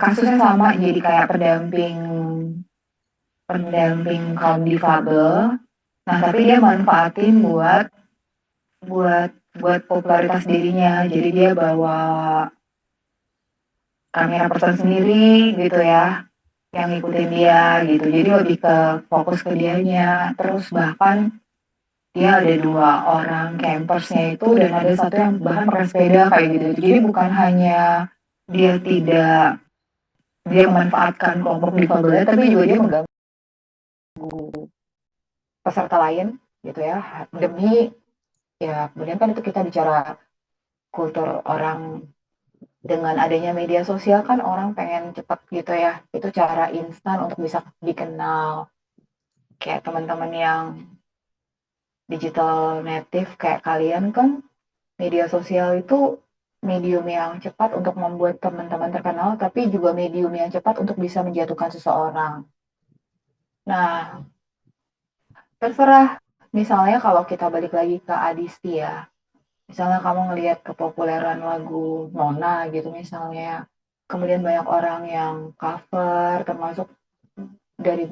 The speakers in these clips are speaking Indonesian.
kasusnya sama, jadi kayak pendamping pendamping kaum difabel. Nah, tapi dia manfaatin buat buat buat popularitas dirinya. Jadi dia bawa kamera person sendiri gitu ya, yang ngikutin dia gitu. Jadi lebih ke fokus ke dianya. Terus bahkan dia ada dua orang campersnya itu dan ada satu yang bahkan pakai sepeda kayak gitu. Jadi bukan hanya dia tidak dia memanfaatkan kelompok difabelnya, tapi juga dia mengganggu peserta lain gitu ya demi ya kemudian kan itu kita bicara kultur orang dengan adanya media sosial kan orang pengen cepat gitu ya itu cara instan untuk bisa dikenal kayak teman-teman yang digital native kayak kalian kan media sosial itu medium yang cepat untuk membuat teman-teman terkenal tapi juga medium yang cepat untuk bisa menjatuhkan seseorang. Nah, terserah misalnya kalau kita balik lagi ke Adisti ya. Misalnya kamu ngelihat kepopuleran lagu Nona gitu misalnya. Kemudian banyak orang yang cover termasuk dari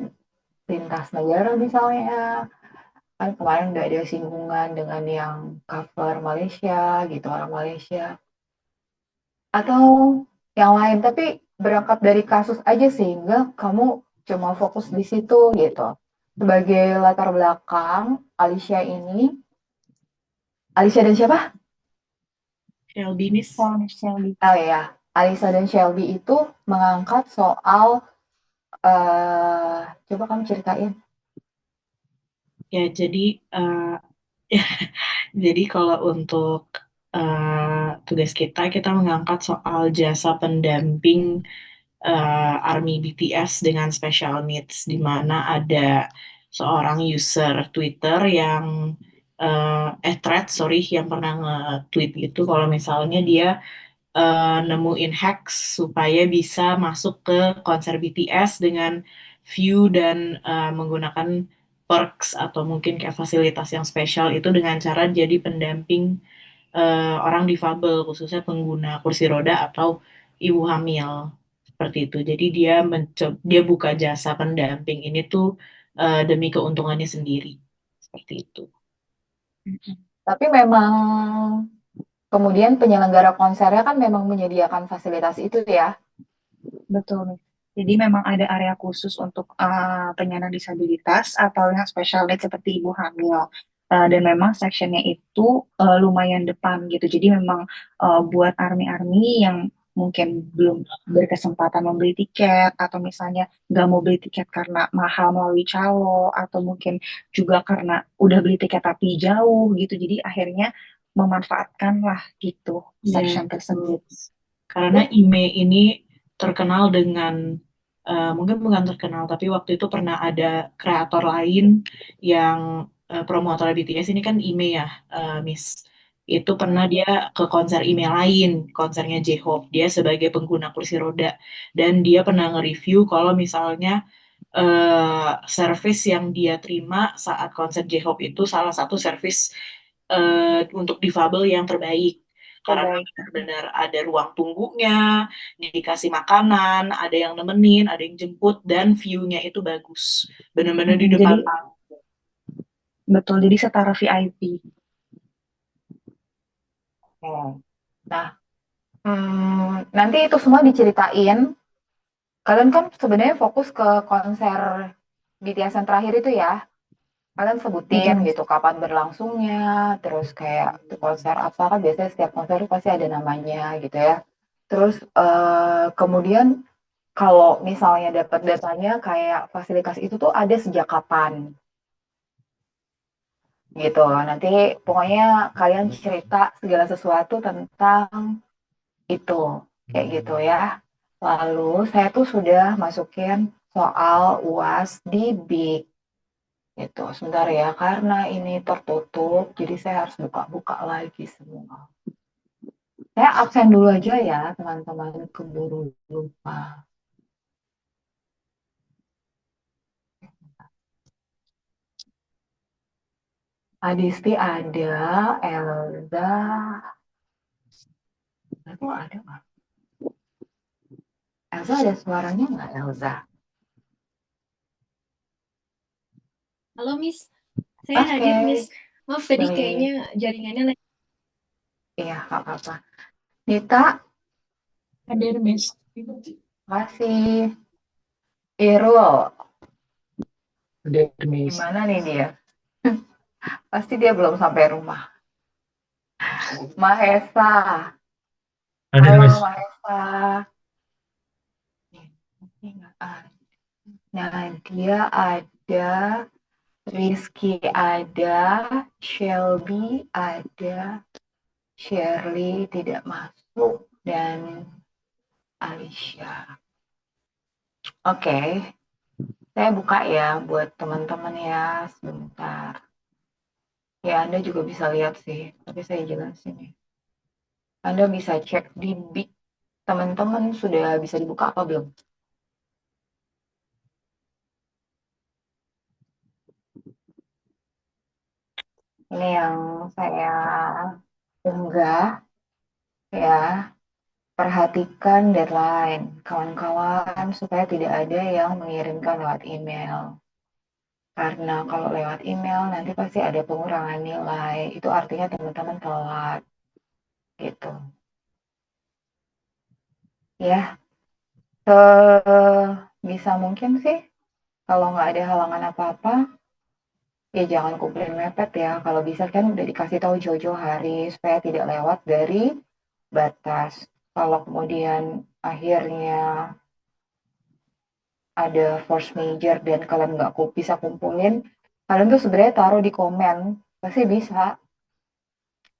lintas negara misalnya. Kan kemarin udah ada singgungan dengan yang cover Malaysia gitu, orang Malaysia. Atau yang lain, tapi berangkat dari kasus aja sehingga kamu cuma fokus di situ gitu. Sebagai latar belakang, Alicia ini, Alicia dan siapa? Shelby Miss. Shelby. Oh ya, Alisa dan Shelby itu mengangkat soal coba kamu ceritain. Ya, jadi jadi kalau untuk tugas kita, kita mengangkat soal jasa pendamping ARMY BTS dengan special needs, di mana ada seorang user Twitter yang thread, sorry, yang pernah nge-tweet gitu kalau misalnya dia nemuin hacks supaya bisa masuk ke konser BTS dengan view dan menggunakan perks atau mungkin kayak fasilitas yang spesial itu dengan cara jadi pendamping orang difabel khususnya pengguna kursi roda atau ibu hamil seperti itu. Jadi dia buka jasa pendamping ini tuh demi keuntungannya sendiri seperti itu. Tapi memang kemudian penyelenggara konsernya kan memang menyediakan fasilitas itu ya. Betul, nih. Jadi memang ada area khusus untuk penyandang disabilitas atau yang special needs seperti ibu hamil. Dan memang sectionnya itu lumayan depan gitu. Jadi memang buat army-army yang mungkin belum berkesempatan membeli tiket atau misalnya nggak mau beli tiket karena mahal melalui calo atau mungkin juga karena udah beli tiket tapi jauh gitu. Jadi akhirnya memanfaatkan lah gitu Ya, section betul. tersebut. Karena IMEI ini terkenal dengan mungkin bukan terkenal tapi waktu itu pernah ada kreator lain yang promotor BTS ini kan IMEI ya, Miss. Itu pernah dia ke konser IMEI lain, konsernya J-Hope. Dia sebagai pengguna kursi roda dan dia pernah nge-review kalau misalnya service yang dia terima saat konser J-Hope itu salah satu service untuk difabel yang terbaik karena Terbaik. benar-benar ada ruang tunggunya, dikasih makanan, ada yang nemenin, ada yang jemput, dan view-nya itu bagus. Benar-benar di Jadi depan. betul, jadi setara VIP. Oh. Nah, nanti itu semua diceritain. Kalian kan sebenarnya fokus ke konser BTS yang terakhir itu ya. Kalian sebutin Betul. gitu kapan berlangsungnya, terus kayak itu konser apa kan biasanya setiap konser itu pasti ada namanya gitu ya. Terus kemudian kalau misalnya dapat datanya kayak fasilitas itu tuh ada sejak kapan gitu. Nanti pokoknya kalian cerita segala sesuatu tentang itu kayak gitu ya. Lalu saya tuh sudah masukin soal UAS di BIK gitu. Sebentar ya, karena ini tertutup, jadi saya harus buka-buka lagi semua. Saya absen dulu aja ya, teman-teman, keburu lupa. Adisti ada, Elza, itu ada nggak? Elza ada suaranya nggak Elza? Halo Miss, saya Oke, hadir Miss. Maaf tadi kayaknya baik. jaringannya lagi Iya, nggak apa-apa. Nita, Hadir, Miss. kasih. Irul, Hadir, Miss. gimana nih dia? Pasti dia belum sampai rumah. Mahesa, Hadir, halo Miss. Mahesa. Nadia ada, Rizky ada, Shelby ada, Shirley tidak masuk, dan Alicia. Oke, saya buka ya buat teman-teman ya sebentar. Ya, Anda juga bisa lihat sih, tapi saya jelasin ya. Anda bisa cek di Big teman-teman sudah bisa dibuka apa belum? Ini yang saya unggah ya. Perhatikan deadline, kawan-kawan, supaya tidak ada yang mengirimkan lewat email. Karena kalau lewat email nanti pasti ada pengurangan nilai. Itu artinya teman-teman telat gitu. Ya, sebisa mungkin sih kalau nggak ada halangan apa-apa, ya jangan komplain mepet ya. Kalau bisa kan udah dikasih tahu jauh-jauh hari supaya tidak lewat dari batas. Kalau kemudian akhirnya ada force major dan kalian nggak bisa kumpulin, kalian tuh sebenarnya taruh di komen, pasti bisa.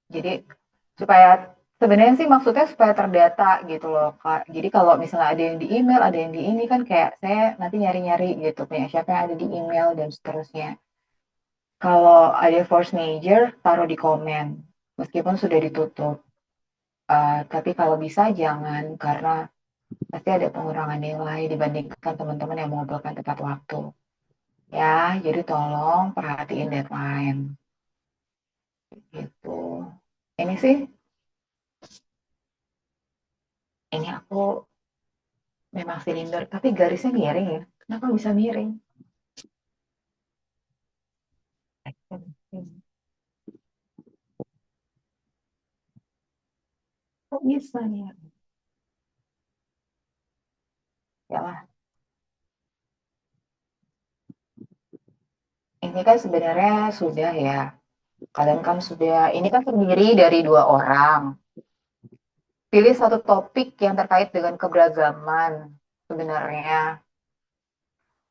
Jadi supaya sebenarnya sih maksudnya supaya terdata gitu loh Kak. Jadi kalau misalnya ada yang di email, ada yang di ini kan kayak saya nanti nyari-nyari gitu punya siapa yang ada di email dan seterusnya. Kalau ada force major, taruh di komen meskipun sudah ditutup. Tapi kalau bisa jangan karena pasti ada pengurangan nilai dibandingkan teman-teman yang mengumpulkan tepat waktu. Ya, jadi tolong perhatiin deadline gitu. Ini sih, ini aku memang silinder, tapi garisnya miring ya. Kenapa bisa miring? Kok bisa nih? Ya lah, ini kan sebenarnya sudah ya. Kalian kan sudah, ini kan terdiri dari dua orang. Pilih satu topik yang terkait dengan keberagaman sebenarnya.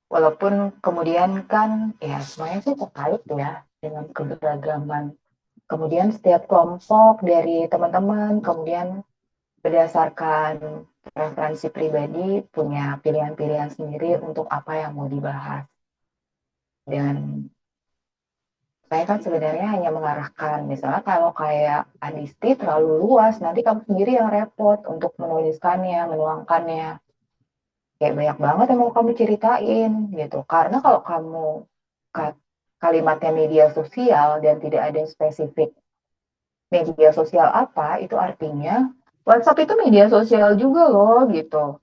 Walaupun kemudian kan ya semuanya sih terkait ya dengan keberagaman. Kemudian setiap kelompok dari teman-teman kemudian berdasarkan preferensi pribadi punya pilihan-pilihan sendiri untuk apa yang mau dibahas. Dan saya kan sebenarnya hanya mengarahkan, misalnya kalau kayak Adisti terlalu luas, nanti kamu sendiri yang repot untuk menuliskannya, menuangkannya. Kayak banyak banget yang mau kamu ceritain gitu. Karena kalau kamu kalimatnya media sosial dan tidak ada yang spesifik media sosial apa, itu artinya WhatsApp itu media sosial juga loh gitu.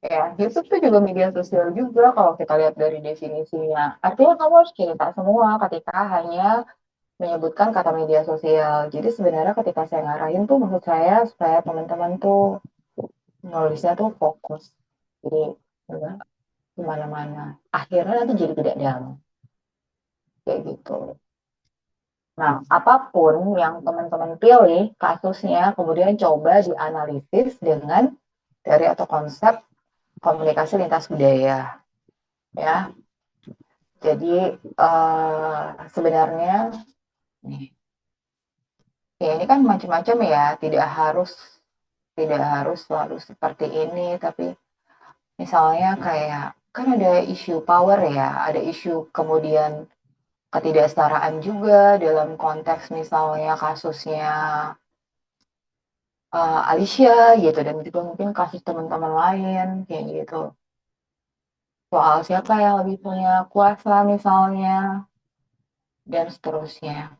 Ya, YouTube itu juga media sosial juga kalau kita lihat dari definisinya. Artinya kamu harus cerita semua ketika hanya menyebutkan kata media sosial. Jadi sebenarnya ketika saya ngarahin tuh maksud saya supaya teman-teman tuh nulisnya tuh fokus. Jadi ya, kemana-mana. Akhirnya nanti jadi tidak dalam. Kayak gitu. Nah, apapun yang teman-teman pilih kasusnya, kemudian coba dianalisis dengan dari atau konsep komunikasi lintas budaya. Ya, jadi sebenarnya nih, ya ini kan macam-macam ya, tidak harus selalu seperti ini, tapi misalnya kayak kan ada isu power ya, ada isu kemudian ketidaksetaraan juga dalam konteks misalnya kasusnya Alicia gitu dan juga mungkin kasus teman-teman lain kayak gitu. Soal siapa yang lebih punya kuasa misalnya dan seterusnya.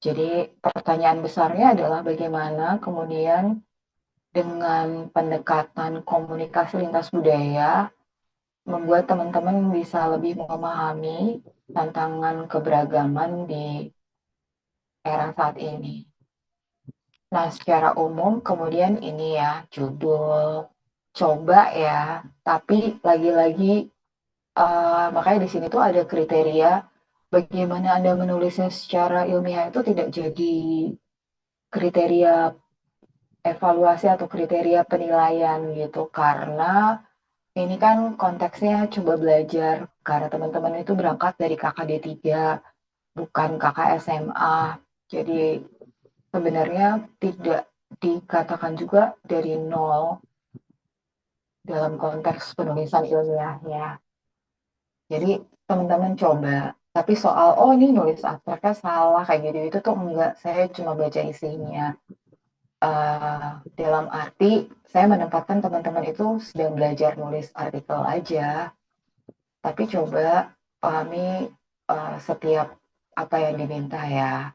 Jadi pertanyaan besarnya adalah bagaimana kemudian dengan pendekatan komunikasi lintas budaya, membuat teman-teman bisa lebih memahami tantangan keberagaman di era saat ini. Nah, secara umum kemudian ini ya, judul coba ya, tapi lagi-lagi makanya di sini tuh ada kriteria bagaimana Anda menulisnya secara ilmiah itu tidak jadi kriteria evaluasi atau kriteria penilaian gitu, karena ini kan konteksnya coba belajar, karena teman-teman itu berangkat dari KKD 3, bukan kakak SMA. Jadi sebenarnya tidak dikatakan juga dari nol dalam konteks penulisan ilmiahnya. Jadi teman-teman coba, tapi soal oh ini nulis abstraknya salah kayak gitu itu tuh enggak, saya cuma baca isinya. Dalam arti saya menempatkan teman-teman itu sedang belajar nulis artikel aja, tapi coba pahami setiap apa yang diminta ya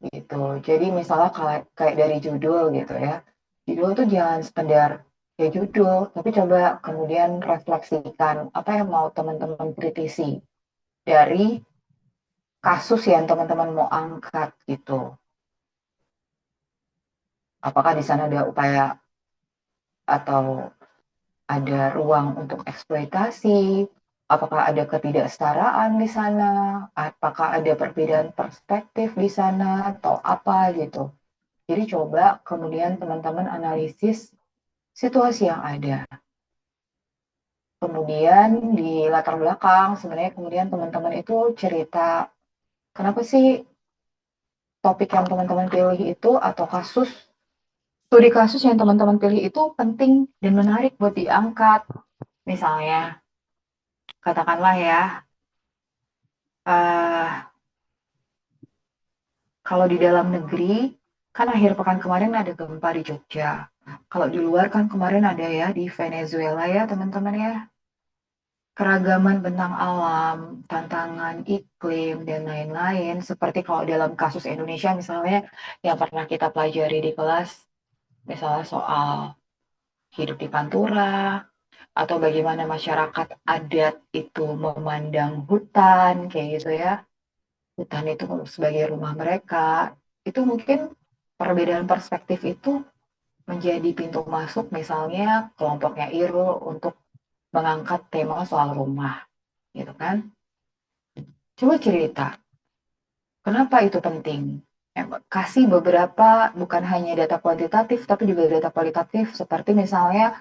gitu. Jadi misalnya kayak dari judul gitu ya, judul tuh jangan sekedar ya judul, tapi coba kemudian refleksikan apa yang mau teman-teman kritisi dari kasus yang teman-teman mau angkat gitu. Apakah di sana ada upaya atau ada ruang untuk eksploitasi? Apakah ada ketidaksetaraan di sana? Apakah ada perbedaan perspektif di sana atau apa gitu? Jadi coba kemudian teman-teman analisis situasi yang ada. Kemudian di latar belakang sebenarnya kemudian teman-teman itu cerita kenapa sih topik yang teman-teman pilih itu atau studi kasus yang teman-teman pilih itu penting dan menarik buat diangkat. Misalnya, katakanlah ya, uh, kalau di dalam negeri, kan akhir pekan kemarin ada gempa di Jogja. Kalau di luar kan kemarin ada ya di Venezuela ya teman-teman ya. Keragaman bentang alam, tantangan iklim, dan lain-lain. Seperti kalau dalam kasus Indonesia misalnya yang pernah kita pelajari di kelas, misalnya soal hidup di Pantura, atau bagaimana masyarakat adat itu memandang hutan, kayak gitu ya. Hutan itu sebagai rumah mereka. Itu mungkin perbedaan perspektif itu menjadi pintu masuk misalnya kelompoknya Irul untuk mengangkat tema soal rumah, gitu kan. Coba cerita, kenapa itu penting? Kasih beberapa, bukan hanya data kuantitatif, tapi juga data kualitatif, seperti misalnya,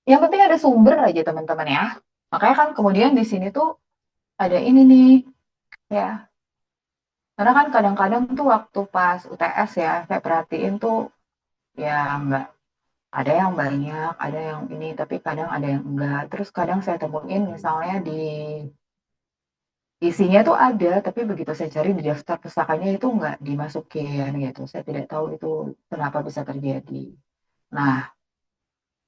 yang penting ada sumber aja teman-teman ya. Makanya kan kemudian di sini tuh ada ini nih, ya. Karena kan kadang-kadang tuh waktu pas UTS ya, saya perhatiin tuh ya nggak ada yang banyak, ada yang ini, tapi kadang ada yang enggak. Terus kadang saya temuin misalnya di isinya tuh ada, tapi begitu saya cari di daftar pustakanya itu nggak dimasukin gitu. Saya tidak tahu itu kenapa bisa terjadi. Nah,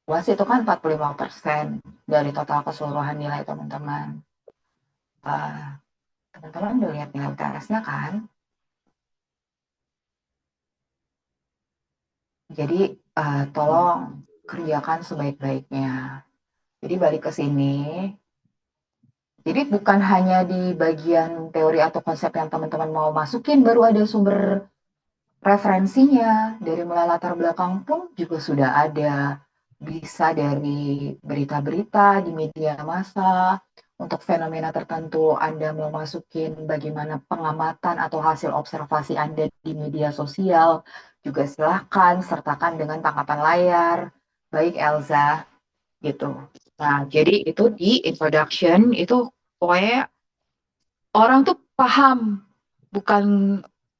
UAS itu kan 45% dari total keseluruhan nilai teman-teman. Eh, Teman-teman udah lihat nilai UTS-nya kan? Jadi tolong kerjakan sebaik-baiknya. Jadi balik ke sini. Jadi bukan hanya di bagian teori atau konsep yang teman-teman mau masukin baru ada sumber referensinya. Dari mulai latar belakang pun juga sudah ada. Bisa dari berita-berita di media massa. Untuk fenomena tertentu Anda mau masukin bagaimana pengamatan atau hasil observasi Anda di media sosial. Juga silahkan sertakan dengan tangkapan layar. Baik Elza, gitu. Nah, jadi itu di introduction itu pokoknya orang tuh paham, bukan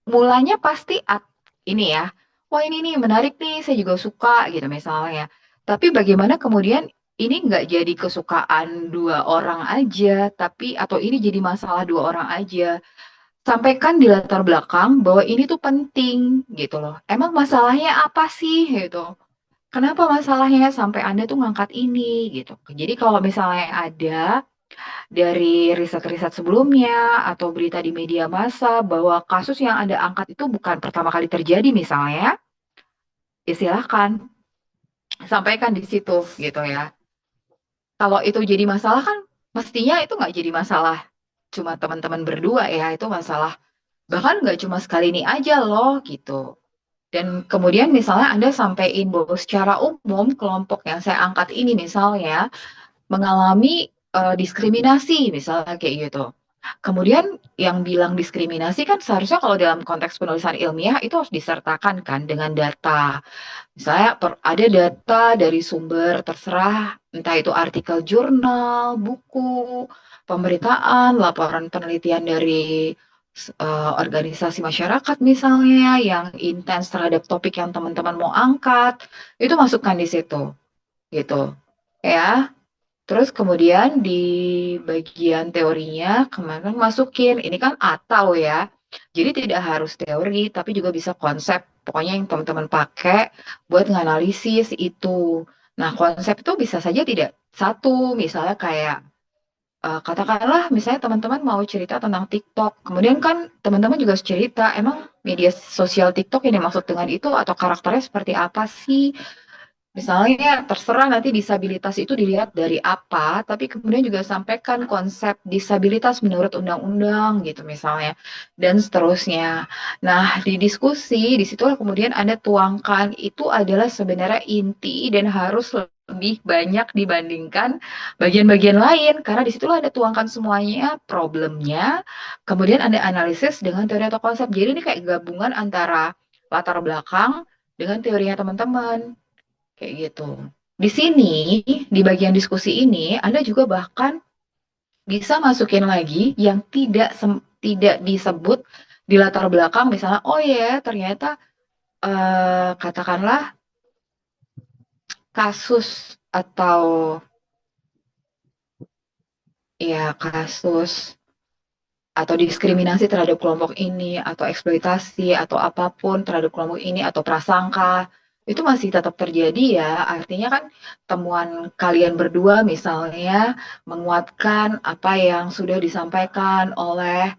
mulanya pasti ini ya. Wah ini nih menarik nih, saya juga suka gitu misalnya. Tapi bagaimana kemudian ini nggak jadi kesukaan dua orang aja, tapi atau ini jadi masalah dua orang aja. Sampaikan di latar belakang bahwa ini tuh penting gitu loh. Emang masalahnya apa sih gitu? Kenapa masalahnya sampai Anda tuh ngangkat ini gitu. Jadi kalau misalnya ada dari riset-riset sebelumnya atau berita di media massa bahwa kasus yang Anda angkat itu bukan pertama kali terjadi misalnya, ya silahkan sampaikan di situ gitu ya. Kalau itu jadi masalah kan mestinya itu nggak jadi masalah cuma teman-teman berdua ya, itu masalah bahkan nggak cuma sekali ini aja loh gitu. Dan kemudian misalnya Anda sampaikan bahwa secara umum kelompok yang saya angkat ini misalnya mengalami diskriminasi misalnya kayak gitu. Kemudian yang bilang diskriminasi kan seharusnya kalau dalam konteks penulisan ilmiah itu harus disertakan kan dengan data. Misalnya ada data dari sumber terserah, entah itu artikel jurnal, buku, pemberitaan, laporan penelitian dari organisasi masyarakat misalnya yang intens terhadap topik yang teman-teman mau angkat, itu masukkan di situ, gitu. Ya, terus kemudian di bagian teorinya kemarin masukin, ini kan atau ya, jadi tidak harus teori, tapi juga bisa konsep. Pokoknya yang teman-teman pakai buat nganalisis itu. Nah, konsep itu bisa saja tidak satu, misalnya kayak katakanlah misalnya teman-teman mau cerita tentang TikTok. Kemudian kan teman-teman juga harus cerita, emang media sosial TikTok yang dimaksud dengan itu atau karakternya seperti apa sih? Misalnya terserah nanti disabilitas itu dilihat dari apa, tapi kemudian juga sampaikan konsep disabilitas menurut undang-undang gitu misalnya, dan seterusnya. Nah, di diskusi, disitulah kemudian Anda tuangkan itu adalah sebenarnya inti dan harus lebih banyak dibandingkan bagian-bagian lain, karena disitulah Anda tuangkan semuanya, problemnya, kemudian Anda analisis dengan teori atau konsep. Jadi ini kayak gabungan antara latar belakang dengan teorinya teman-teman. Kayak gitu. Di sini, di bagian diskusi ini, Anda juga bahkan bisa masukin lagi yang tidak disebut di latar belakang, misalnya, oh ya, ternyata katakanlah kasus atau ya kasus atau diskriminasi terhadap kelompok ini atau eksploitasi atau apapun terhadap kelompok ini atau prasangka itu masih tetap terjadi ya. Artinya kan temuan kalian berdua misalnya menguatkan apa yang sudah disampaikan oleh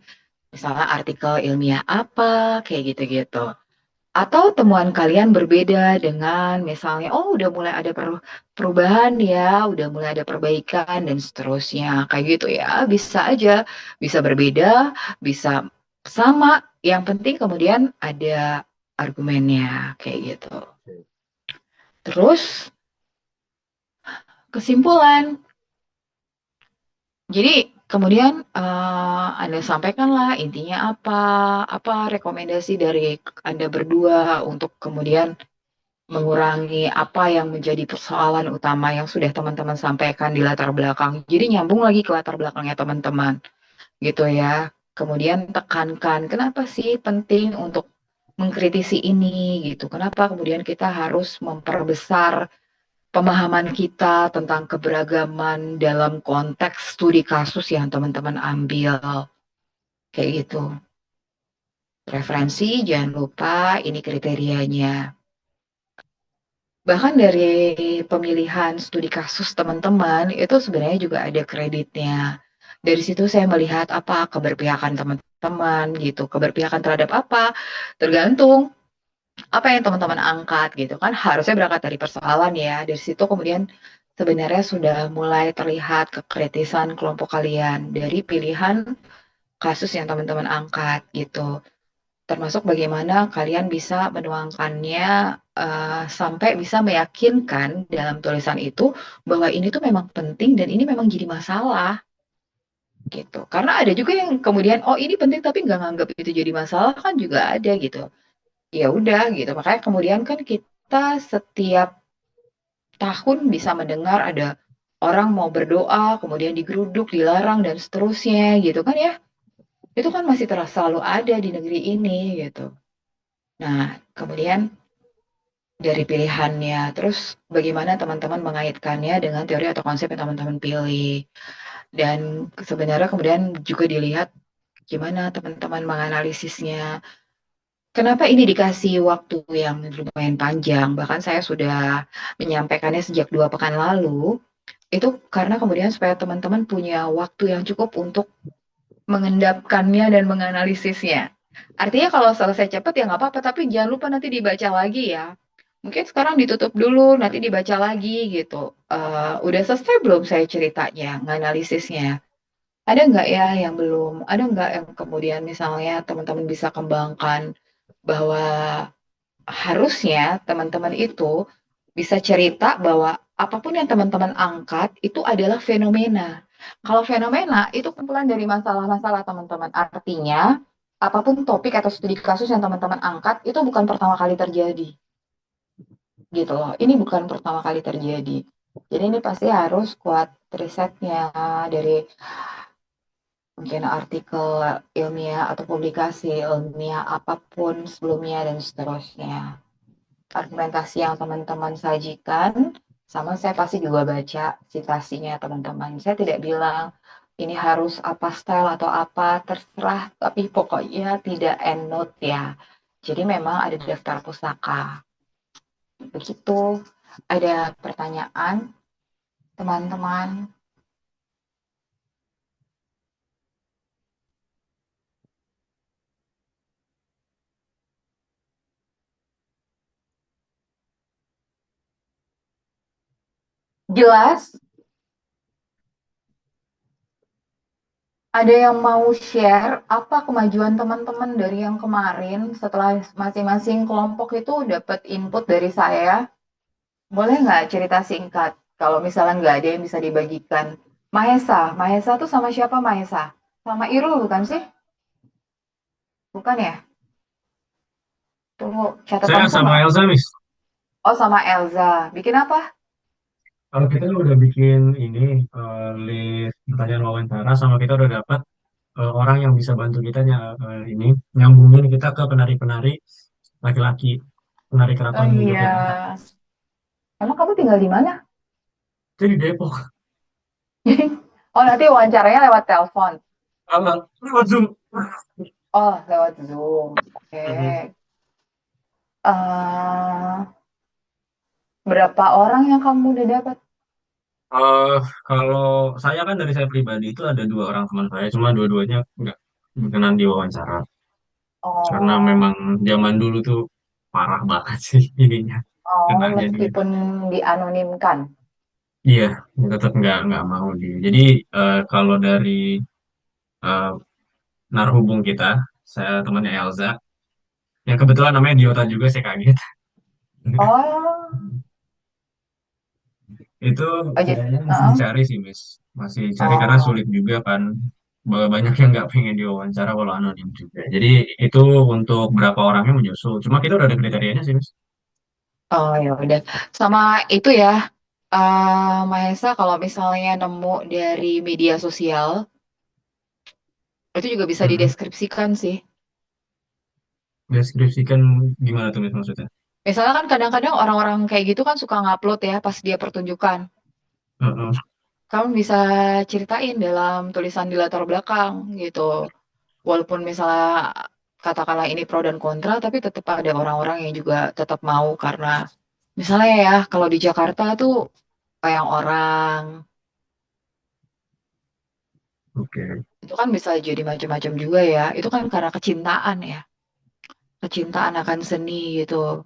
misalnya artikel ilmiah apa kayak gitu-gitu. Atau temuan kalian berbeda dengan misalnya, oh udah mulai ada perubahan ya, udah mulai ada perbaikan dan seterusnya. Kayak gitu ya, bisa aja, bisa berbeda, bisa sama. Yang penting kemudian ada argumennya, kayak gitu. Terus kesimpulan. Jadi kemudian Anda sampaikanlah intinya apa rekomendasi dari Anda berdua untuk kemudian mengurangi apa yang menjadi persoalan utama yang sudah teman-teman sampaikan di latar belakang. Jadi nyambung lagi ke latar belakangnya teman-teman, gitu ya. Kemudian tekankan kenapa sih penting untuk mengkritisi ini gitu. Kenapa kemudian kita harus memperbesar pemahaman kita tentang keberagaman dalam konteks studi kasus yang teman-teman ambil. Kayak gitu. Referensi, jangan lupa ini kriterianya. Bahkan dari pemilihan studi kasus teman-teman itu sebenarnya juga ada kreditnya. Dari situ saya melihat apa keberpihakan teman-teman gitu. Keberpihakan terhadap apa? Tergantung apa yang teman-teman angkat gitu kan. Harusnya berangkat dari persoalan ya. Dari situ kemudian sebenarnya sudah mulai terlihat kekritisan kelompok kalian dari pilihan kasus yang teman-teman angkat gitu, termasuk bagaimana kalian bisa menuangkannya sampai bisa meyakinkan dalam tulisan itu bahwa ini tuh memang penting dan ini memang jadi masalah gitu. Karena ada juga yang kemudian oh ini penting tapi nggak nganggap itu jadi masalah kan juga ada gitu. Ya udah gitu. Makanya kemudian kan kita setiap tahun bisa mendengar ada orang mau berdoa kemudian digeruduk, dilarang dan seterusnya gitu kan ya. Itu kan masih terasa selalu ada di negeri ini gitu. Nah, kemudian dari pilihannya. Terus bagaimana teman-teman mengaitkannya dengan teori atau konsep yang teman-teman pilih. Dan sebenarnya kemudian juga dilihat gimana teman-teman menganalisisnya. Kenapa ini dikasih waktu yang lumayan panjang, bahkan saya sudah menyampaikannya sejak 2 pekan lalu, itu karena kemudian supaya teman-teman punya waktu yang cukup untuk mengendapkannya dan menganalisisnya. Artinya kalau selesai cepat ya nggak apa-apa, tapi jangan lupa nanti dibaca lagi ya. Mungkin sekarang ditutup dulu, nanti dibaca lagi gitu. Udah selesai belum saya ceritanya, nganalisisnya? Ada nggak ya yang belum? Ada nggak yang kemudian misalnya teman-teman bisa kembangkan bahwa harusnya teman-teman itu bisa cerita bahwa apapun yang teman-teman angkat itu adalah fenomena. Kalau fenomena itu kumpulan dari masalah-masalah teman-teman. Artinya, apapun topik atau studi kasus yang teman-teman angkat itu bukan pertama kali terjadi. Gitu loh. Ini bukan pertama kali terjadi. Jadi ini pasti harus kuat risetnya dari mungkin artikel ilmiah atau publikasi ilmiah apapun sebelumnya dan seterusnya. Argumentasi yang teman-teman sajikan, sama saya pasti juga baca citasinya teman-teman. Saya tidak bilang ini harus apa style atau apa, terserah, tapi pokoknya tidak endnote ya. Jadi memang ada daftar pustaka. Begitu, ada pertanyaan, teman-teman. Jelas? Ada yang mau share apa kemajuan teman-teman dari yang kemarin setelah masing-masing kelompok itu dapat input dari saya? Boleh nggak cerita singkat? Kalau misalnya nggak ada yang bisa dibagikan. Mahesa, Mahesa tuh sama siapa Mahesa? Sama Irul bukan sih? Bukan ya? Tunggu, Saya catatanku sama mana? Elsa, Miss. Oh sama Elza. Bikin apa? Kalau kita udah bikin ini list pertanyaan wawancara, sama kita udah dapat orang yang bisa bantu kita ini nyambungin kita ke penari-penari laki-laki, penari Oh keraton iya. Yogyakarta. Emang kamu tinggal di mana? Itu di Depok. Oh nanti wawancaranya lewat telepon. Lewat Zoom. Oh lewat Zoom. Oke. Mhm. Eh, berapa orang yang kamu udah dapat? Eh, Kalau saya kan dari saya pribadi itu ada dua orang teman saya, cuma dua-duanya nggak berkenan diwawancara karena Oh, memang zaman dulu tuh parah banget sih ininya oh kenanya dia. meskipun dianonimkan. Iya, tetap nggak mau dia. Jadi kalau dari eh, narhubung kita, saya temannya Elza, yang kebetulan namanya Diota juga, saya kaget. Oh, Itu oh jadi, kayaknya masih uh-uh. dicari sih, Miss. Masih dicari karena Oh, sulit juga kan. Banyak yang nggak pengen diwawancara kalau anonim juga. Jadi itu untuk berapa orangnya menyusul. Cuma kita udah ada kriterianya sih, Miss. oh ya udah. Sama itu ya, Mahesa kalau misalnya nemu dari media sosial, itu juga bisa Mhm. dideskripsikan sih. Deskripsikan gimana tuh, Miss, maksudnya? Misalnya kan kadang-kadang orang-orang kayak gitu kan suka ngupload ya pas dia pertunjukan. Heeh. Kamu bisa ceritain dalam tulisan di latar belakang gitu. Walaupun misalnya katakanlah ini pro dan kontra, tapi tetap ada orang-orang yang juga tetap mau karena misalnya ya kalau di Jakarta tuh kayak orang Oke. itu kan bisa jadi macam-macam juga ya. Itu kan karena kecintaan ya, kecintaan akan seni gitu.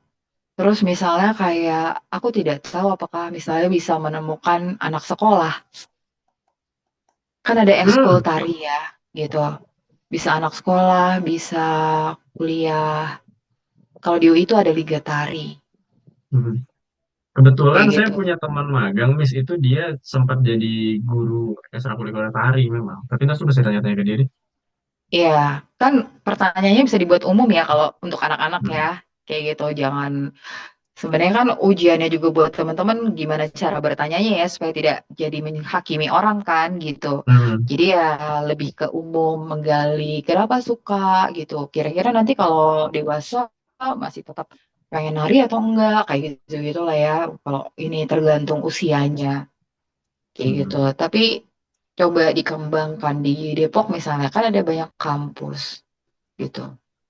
Terus misalnya kayak aku tidak tahu apakah misalnya bisa menemukan anak sekolah. Kan ada ekskul Hmm. tari ya gitu. Bisa anak sekolah, bisa kuliah. Kalau di UI itu ada liga tari Mhm. Kebetulan kayak saya gitu. punya teman magang, Miss, itu dia sempat jadi guru ekstrakurikuler tari memang. Tapi nanti bisa tanya-tanya ke dia deh. Iya, kan pertanyaannya bisa dibuat umum ya kalau untuk anak-anak ya. Hmm. Kayak gitu, jangan sebenarnya kan ujiannya juga buat teman-teman gimana cara bertanyanya ya supaya tidak jadi menghakimi orang kan gitu. Hmm. Jadi ya lebih ke umum menggali kenapa suka gitu. Kira-kira nanti kalau dewasa masih tetap pengen nari atau enggak kayak gitu gitu lah ya. Kalau ini tergantung usianya kayak gitu. Hmm. Tapi coba dikembangkan di Depok misalnya kan ada banyak kampus gitu.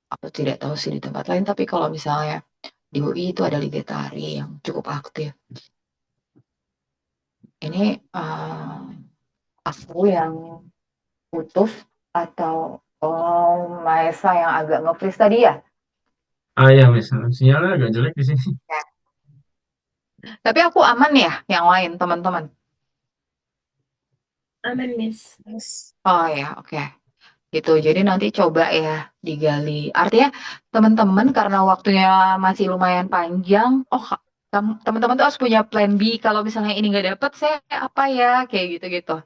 Aku tidak tahu sih di tempat lain, tapi kalau misalnya di UI itu ada Liga Tari yang cukup aktif. Ini aku yang putus atau Maesa yang agak nge-freeze tadi ya? Ah ya, Miss. Sinyalnya agak jelek di sini. Tapi aku aman ya, yang lain teman-teman. Aman, Miss. Oh ya, oke. Gitu. Jadi nanti coba ya digali. Artinya teman-teman karena waktunya masih lumayan panjang, oh teman-teman tuh harus punya plan B kalau misalnya ini nggak dapet saya apa ya kayak gitu-gitu.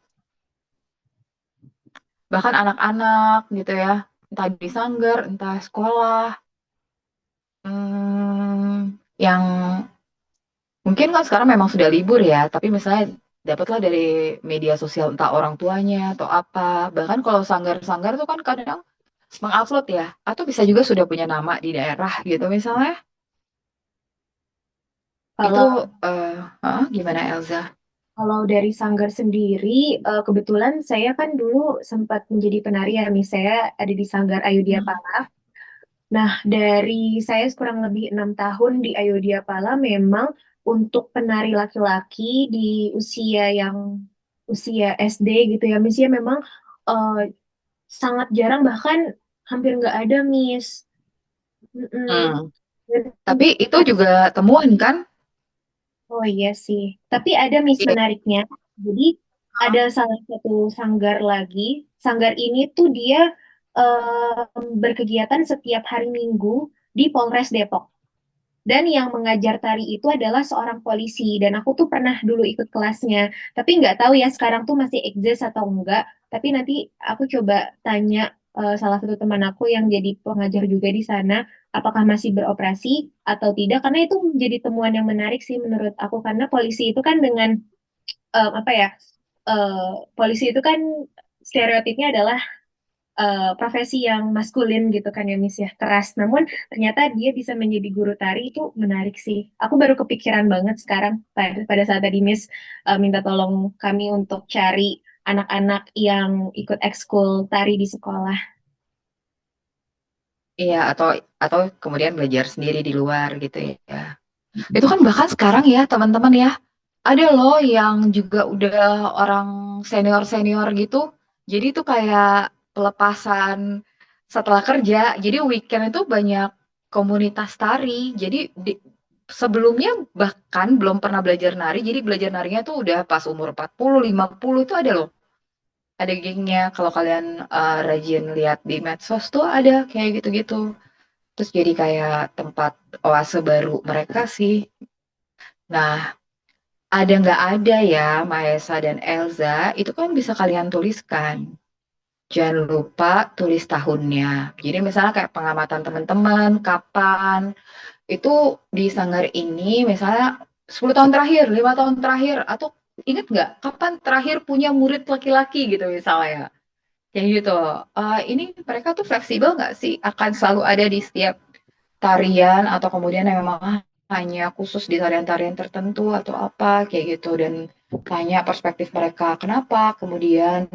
Bahkan anak-anak gitu ya, entah di sanggar, entah sekolah, yang mungkin kan sekarang memang sudah libur ya, tapi misalnya dapatlah dari media sosial entah orang tuanya atau apa. Bahkan kalau sanggar-sanggar tuh kan kadang mengupload ya, atau bisa juga sudah punya nama di daerah gitu misalnya. Itu Kalau gimana Elza? kalau dari Sanggar sendiri, kebetulan saya kan dulu sempat menjadi penari ya, Miss. Saya ada di Sanggar Ayudhya Hmm. Pala. Nah, dari saya kurang lebih 6 tahun di Ayudhya Pala, memang untuk penari laki-laki di usia yang usia SD gitu ya, Miss, ya memang eh, sangat jarang, bahkan hampir nggak ada, Miss. Mm-mm. Hmm. Dan Tapi itu juga temuan kan? oh iya sih. Tapi ada Miss Iya. menariknya. Jadi ada salah satu sanggar lagi. Sanggar ini tuh dia berkegiatan setiap hari Minggu di Polres Depok. Dan yang mengajar tari itu adalah seorang polisi. Dan aku tuh pernah dulu ikut kelasnya. Tapi nggak tahu ya sekarang tuh masih exist atau enggak. Tapi nanti aku coba tanya salah satu teman aku yang jadi pengajar juga di sana, apakah masih beroperasi atau tidak. Karena itu menjadi temuan yang menarik sih menurut aku. Karena polisi itu kan dengan apa ya? Polisi itu kan stereotipnya adalah profesi yang maskulin gitu kan ya Miss ya, keras. Namun ternyata dia bisa menjadi guru tari itu menarik sih. Aku baru kepikiran banget sekarang pada saat tadi Miss minta tolong kami untuk cari anak-anak yang ikut ekskul tari di sekolah. Iya, atau kemudian belajar sendiri di luar gitu ya. Itu kan bahkan sekarang ya, teman-teman ya. Ada loh yang juga udah orang senior-senior gitu. Jadi itu kayak pelepasan setelah kerja. Jadi weekend itu banyak komunitas tari. Jadi sebelumnya bahkan belum pernah belajar nari. Jadi belajar narinya tuh udah pas umur 40, 50 itu ada loh. Ada gengnya. Kalau kalian rajin lihat di medsos tuh ada kayak gitu-gitu. Terus jadi kayak tempat oase baru mereka sih. Nah, ada nggak ada ya, Maesa dan Elza, itu kan bisa kalian tuliskan. Jangan lupa tulis tahunnya. Jadi misalnya kayak pengamatan teman-teman, kapan, itu di Sanggar ini misalnya 10 tahun terakhir, 5 tahun terakhir, atau inget nggak kapan terakhir punya murid laki-laki gitu misalnya. Kayak gitu. Ini mereka tuh fleksibel nggak sih? Akan selalu ada di setiap tarian atau kemudian yang memang hanya khusus di tarian-tarian tertentu atau apa kayak gitu dan tanya perspektif mereka kenapa kemudian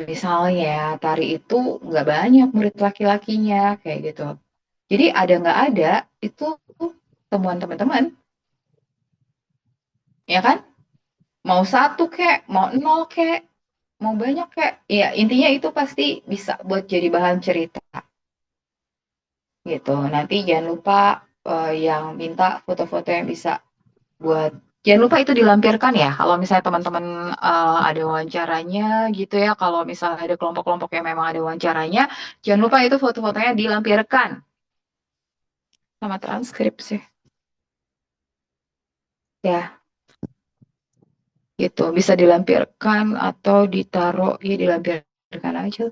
misalnya tari itu nggak banyak murid laki-lakinya kayak gitu jadi ada nggak ada itu temuan teman-teman ya kan mau satu kek mau nol kek mau banyak kek ya intinya itu pasti bisa buat jadi bahan cerita gitu nanti jangan lupa yang minta foto-foto yang bisa buat jangan lupa itu dilampirkan ya kalau misalnya teman-teman ada wawancaranya gitu ya kalau misalnya ada kelompok-kelompok yang memang ada wawancaranya jangan lupa itu foto-fotonya dilampirkan sama transkrip sih ya gitu bisa dilampirkan atau ditaruh ya dilampirkan aja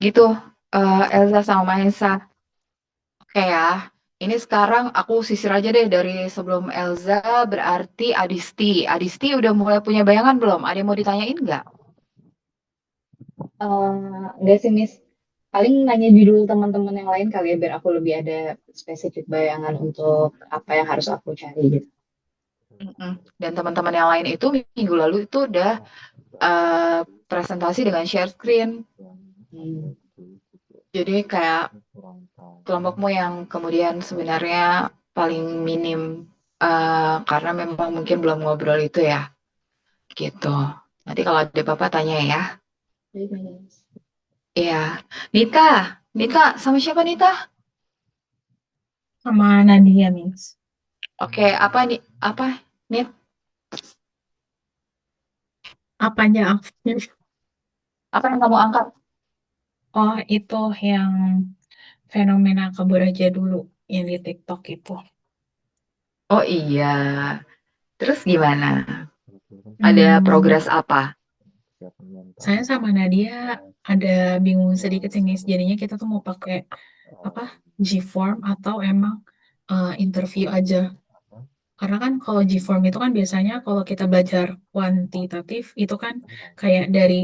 gitu Elza sama Mahesa oke ya ini sekarang aku sisir aja deh dari sebelum Elza berarti Adisti Adisti udah mulai punya bayangan belum ada yang mau ditanyain nggak. Enggak sih, Miss. Paling nanya judul teman-teman yang lain kali ya, biar aku lebih ada spesifik bayangan untuk apa yang harus aku cari gitu. Mm-mm. Dan teman-teman yang lain itu minggu lalu itu udah eh, presentasi dengan share screen. Hmm. Jadi kayak kelompokmu yang kemudian sebenarnya paling minim karena memang mungkin belum ngobrol itu ya, gitu. Nanti kalau ada apa-apa tanya ya. Baik, Miss. Iya. Nita, Nita sama siapa Nita? Sama Nadia, Miss. Oke, apa nih? Apa nih? Apanya? Apa yang kamu angkat? Oh, itu yang fenomena kabur aja dulu yang di TikTok itu. Oh iya. Terus gimana? Ada Hmm, progres apa? saya sama Nadia ada bingung sedikit sih, Miss. Jadinya kita tuh mau pakai apa? G-form atau emang interview aja. Karena kan kalau G-form itu kan biasanya kalau kita belajar kuantitatif itu kan kayak dari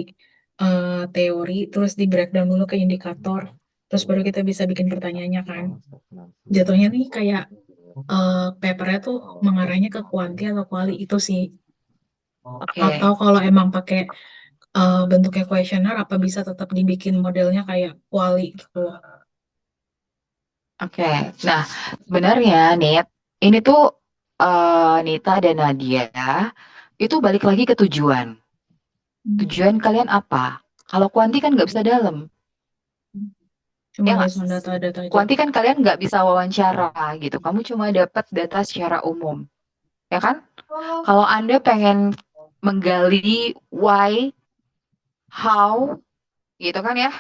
teori terus di breakdown dulu ke indikator terus baru kita bisa bikin pertanyaannya kan. Jatuhnya nih kayak papernya tuh mengarahnya ke kuanti atau kuali itu sih. Oke, Atau kalau emang pakai bentuknya kuesioner apa bisa tetap dibikin modelnya kayak kuali gitu. oke. Nah, sebenarnya Nit, ini tuh Nita dan Nadia itu balik lagi ke tujuan. Tujuan kalian apa? Kalau kuanti kan nggak bisa dalam, Cuma ya nggak? based on data-data aja. Kuanti kan kalian nggak bisa wawancara gitu. Kamu cuma dapat data secara umum, ya kan? Kalau Anda pengen menggali why, how, gitu kan ya,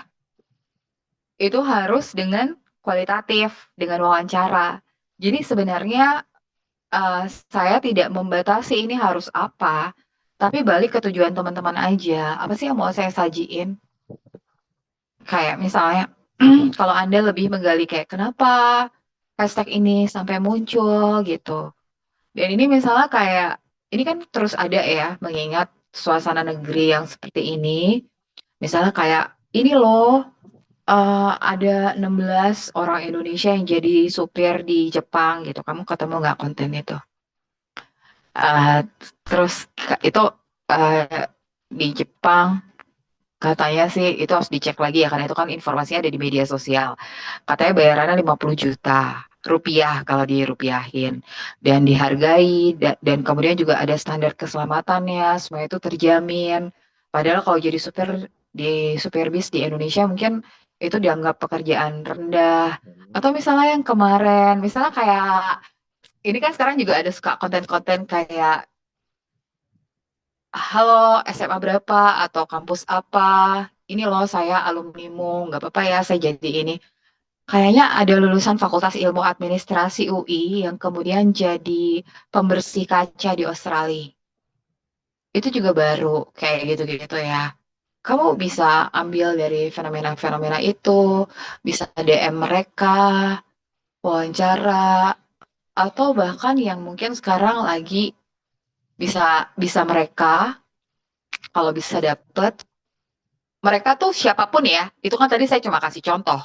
itu harus dengan kualitatif, dengan wawancara. Jadi sebenarnya eh, saya tidak membatasi ini harus apa, tapi balik ke tujuan teman-teman aja. Apa sih yang mau saya sajiin? Kayak misalnya, kalau Anda lebih menggali kayak kenapa hashtag ini sampai muncul gitu. Dan ini misalnya kayak, ini kan terus ada ya, mengingat suasana negeri yang seperti ini. Misalnya kayak, ini loh, ada 16 orang Indonesia yang jadi supir di Jepang gitu. Kamu ketemu nggak konten itu? Eh, terus itu eh, di Jepang katanya sih itu harus dicek lagi ya karena itu kan informasinya ada di media sosial. Katanya bayarannya 50 juta rupiah kalau dirupiahin dan dihargai dan kemudian juga ada standar keselamatannya, semua itu terjamin. Padahal kalau jadi supir bis di Indonesia mungkin itu dianggap pekerjaan rendah. Atau misalnya yang kemarin, misalnya kayak ini kan sekarang juga ada suka konten-konten kayak halo SMA berapa atau kampus apa? Ini loh saya alumnimu, nggak apa-apa ya saya jadi ini. Kayaknya ada lulusan Fakultas Ilmu Administrasi UI yang kemudian jadi pembersih kaca di Australia. Itu juga baru kayak gitu-gitu ya. Kamu bisa ambil dari fenomena-fenomena itu, bisa DM mereka, wawancara, atau bahkan yang mungkin sekarang lagi bisa bisa mereka kalau bisa dapet mereka tuh siapapun ya, itu kan tadi saya cuma kasih contoh,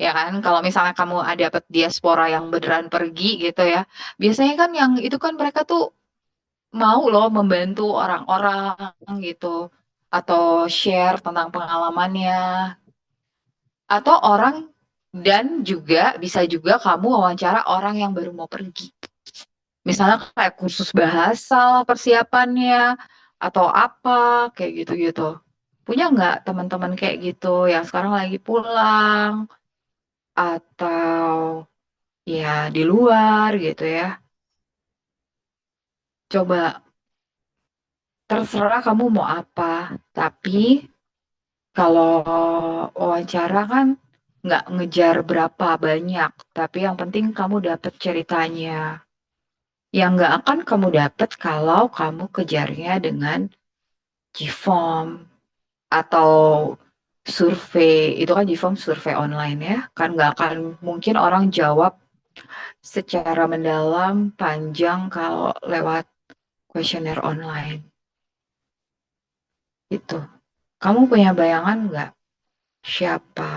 ya kan? Kalau misalnya kamu ada dapet diaspora yang beneran pergi gitu ya, biasanya kan yang itu kan mereka tuh mau loh membantu orang-orang gitu, atau share tentang pengalamannya, atau orang dan juga bisa juga kamu wawancara orang yang baru mau pergi. Misalnya kayak kursus bahasa persiapannya, atau apa, kayak gitu-gitu. Punya nggak teman-teman kayak gitu yang sekarang lagi pulang atau ya di luar gitu ya. Coba terserah kamu mau apa. Tapi kalau wawancara kan nggak ngejar berapa banyak. Tapi yang penting kamu dapet ceritanya. Yang nggak akan kamu dapet kalau kamu kejarnya dengan Gform atau survei. Itu kan Gform survei online ya. Kan nggak akan mungkin orang jawab secara mendalam, panjang kalau lewat kuesioner online. Itu. Kamu punya bayangan nggak siapa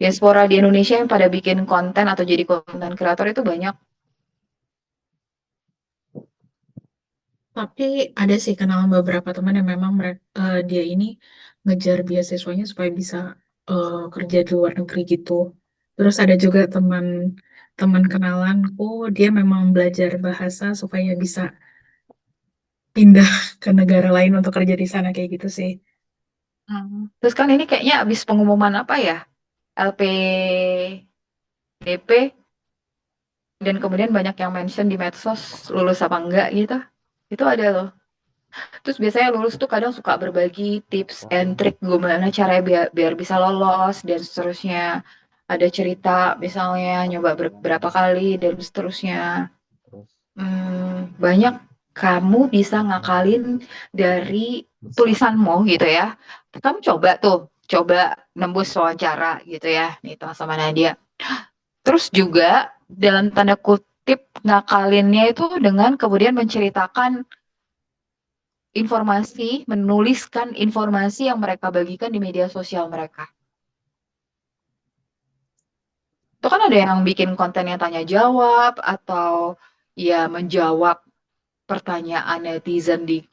diaspora di Indonesia yang pada bikin konten atau jadi konten kreator itu banyak? Tapi ada sih kenalan beberapa teman yang memang mereka, dia ini ngejar beasiswanya supaya bisa kerja di luar negeri gitu. Terus ada juga teman kenalanku, dia memang belajar bahasa supaya bisa pindah ke negara lain untuk kerja di sana kayak gitu sih. Terus kan ini kayaknya habis pengumuman apa ya? LPDP dan kemudian banyak yang mention di medsos lulus apa enggak gitu. Itu ada loh. Terus biasanya lulus tuh kadang suka berbagi tips and trick gimana caranya biar bisa lolos dan seterusnya. Ada cerita misalnya nyoba berapa kali dan seterusnya. Banyak kamu bisa ngakalin dari tulisanmu gitu ya. Kamu coba nembus wawancara gitu ya, nih sama Nadia. Terus juga dalam tanda kutip ngakalinnya itu dengan kemudian menceritakan informasi, menuliskan informasi yang mereka bagikan di media sosial mereka. Itu kan ada yang bikin kontennya tanya jawab atau ya menjawab pertanyaan netizen di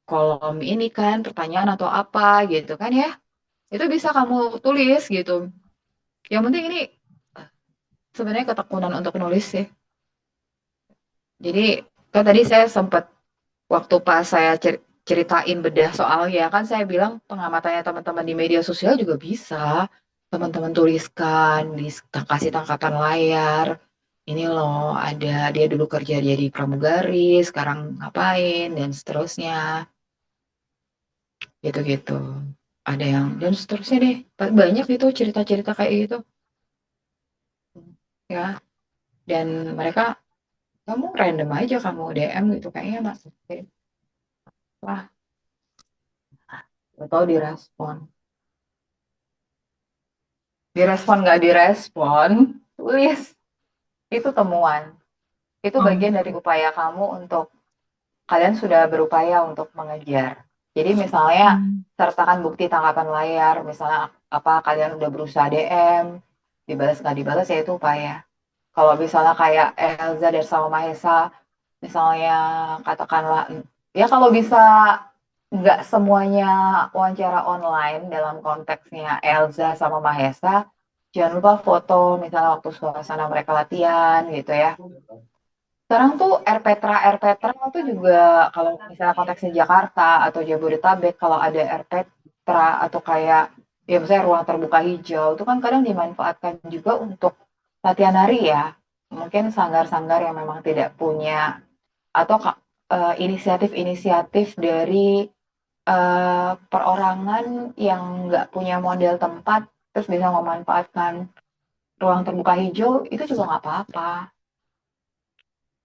kolom ini kan, pertanyaan atau apa gitu kan ya. Itu bisa kamu tulis gitu. Yang penting ini sebenarnya ketekunan untuk nulis sih. Jadi kan tadi saya sempat waktu pas saya ceritain bedah soalnya kan saya bilang pengamatannya teman-teman di media sosial juga bisa teman-teman tuliskan, kasih tangkapan layar. Ini loh ada dia dulu kerja jadi pramugari, sekarang ngapain dan seterusnya. Gitu-gitu. Ada yang dan seterusnya deh. Banyak itu cerita-cerita kayak gitu. Ya. Dan mereka kamu random aja kamu DM gitu kayaknya masukin. Wah, atau direspon. Direspon nggak direspon, tulis. Itu temuan. Itu bagian dari upaya kamu untuk kalian sudah berupaya untuk mengejar. Jadi misalnya sertakan bukti tangkapan layar, misalnya apa kalian udah berusaha DM, dibalas nggak dibalas ya itu upaya. Kalau misalnya kayak Elza dan sama Mahesa, misalnya katakanlah, ya kalau bisa nggak semuanya wawancara online dalam konteksnya Elza sama Mahesa, jangan lupa foto misalnya waktu suasana mereka latihan gitu ya. Sekarang tuh RPTRA tuh juga kalau misalnya konteksnya Jakarta atau Jabodetabek, kalau ada RPTRA atau kayak ya misalnya ruang terbuka hijau, itu kan kadang dimanfaatkan juga untuk latihan nari ya. Mungkin sanggar-sanggar yang memang tidak punya atau inisiatif-inisiatif dari perorangan yang nggak punya model tempat terus bisa memanfaatkan ruang terbuka hijau itu juga nggak apa-apa.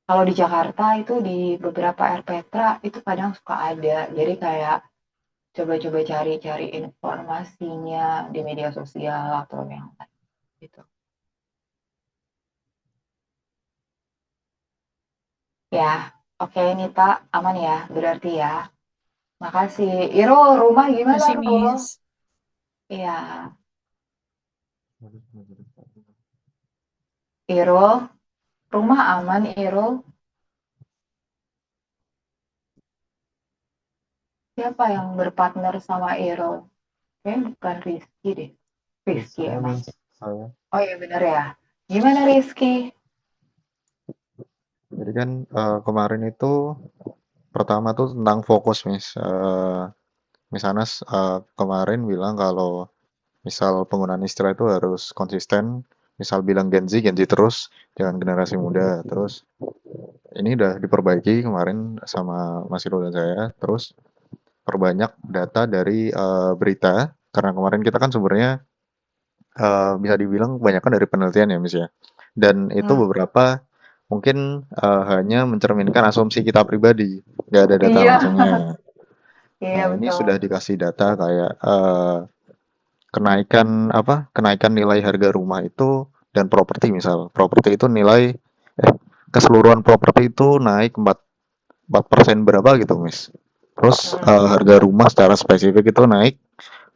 Kalau di Jakarta itu di beberapa RPTRA itu kadang suka ada. Jadi kayak coba-coba cari-cari informasinya di media sosial atau yang lain gitu. Ya, oke Nita, aman ya berarti ya. Makasih. Iro, rumah gimana Masih, Ro? Miss. Iya, Iro, rumah aman Iro. Siapa yang berpartner sama Iro? Kayaknya bukan Rizky deh. Rizky Saya emang. Miss, saya. Oh iya bener ya. Gimana Rizky? Jadi kan kemarin itu pertama tuh tentang fokus Miss. Miss Anas kemarin bilang kalau misal penggunaan istilah itu harus konsisten. Misal bilang Gen Z terus, jangan generasi muda. Terus ini udah diperbaiki kemarin sama Mas Iro dan saya. Terus perbanyak data dari berita. Karena kemarin kita kan sumbernya bisa dibilang kebanyakan dari penelitian ya Miss ya. Dan itu beberapa mungkin hanya mencerminkan asumsi kita pribadi, nggak ada data Iya, langsungnya. iya Nah, ini betul. sudah dikasih data kayak kenaikan nilai harga rumah itu dan properti misal. Properti itu nilai keseluruhan properti itu naik 4% berapa gitu, Miss. Terus harga rumah secara spesifik itu naik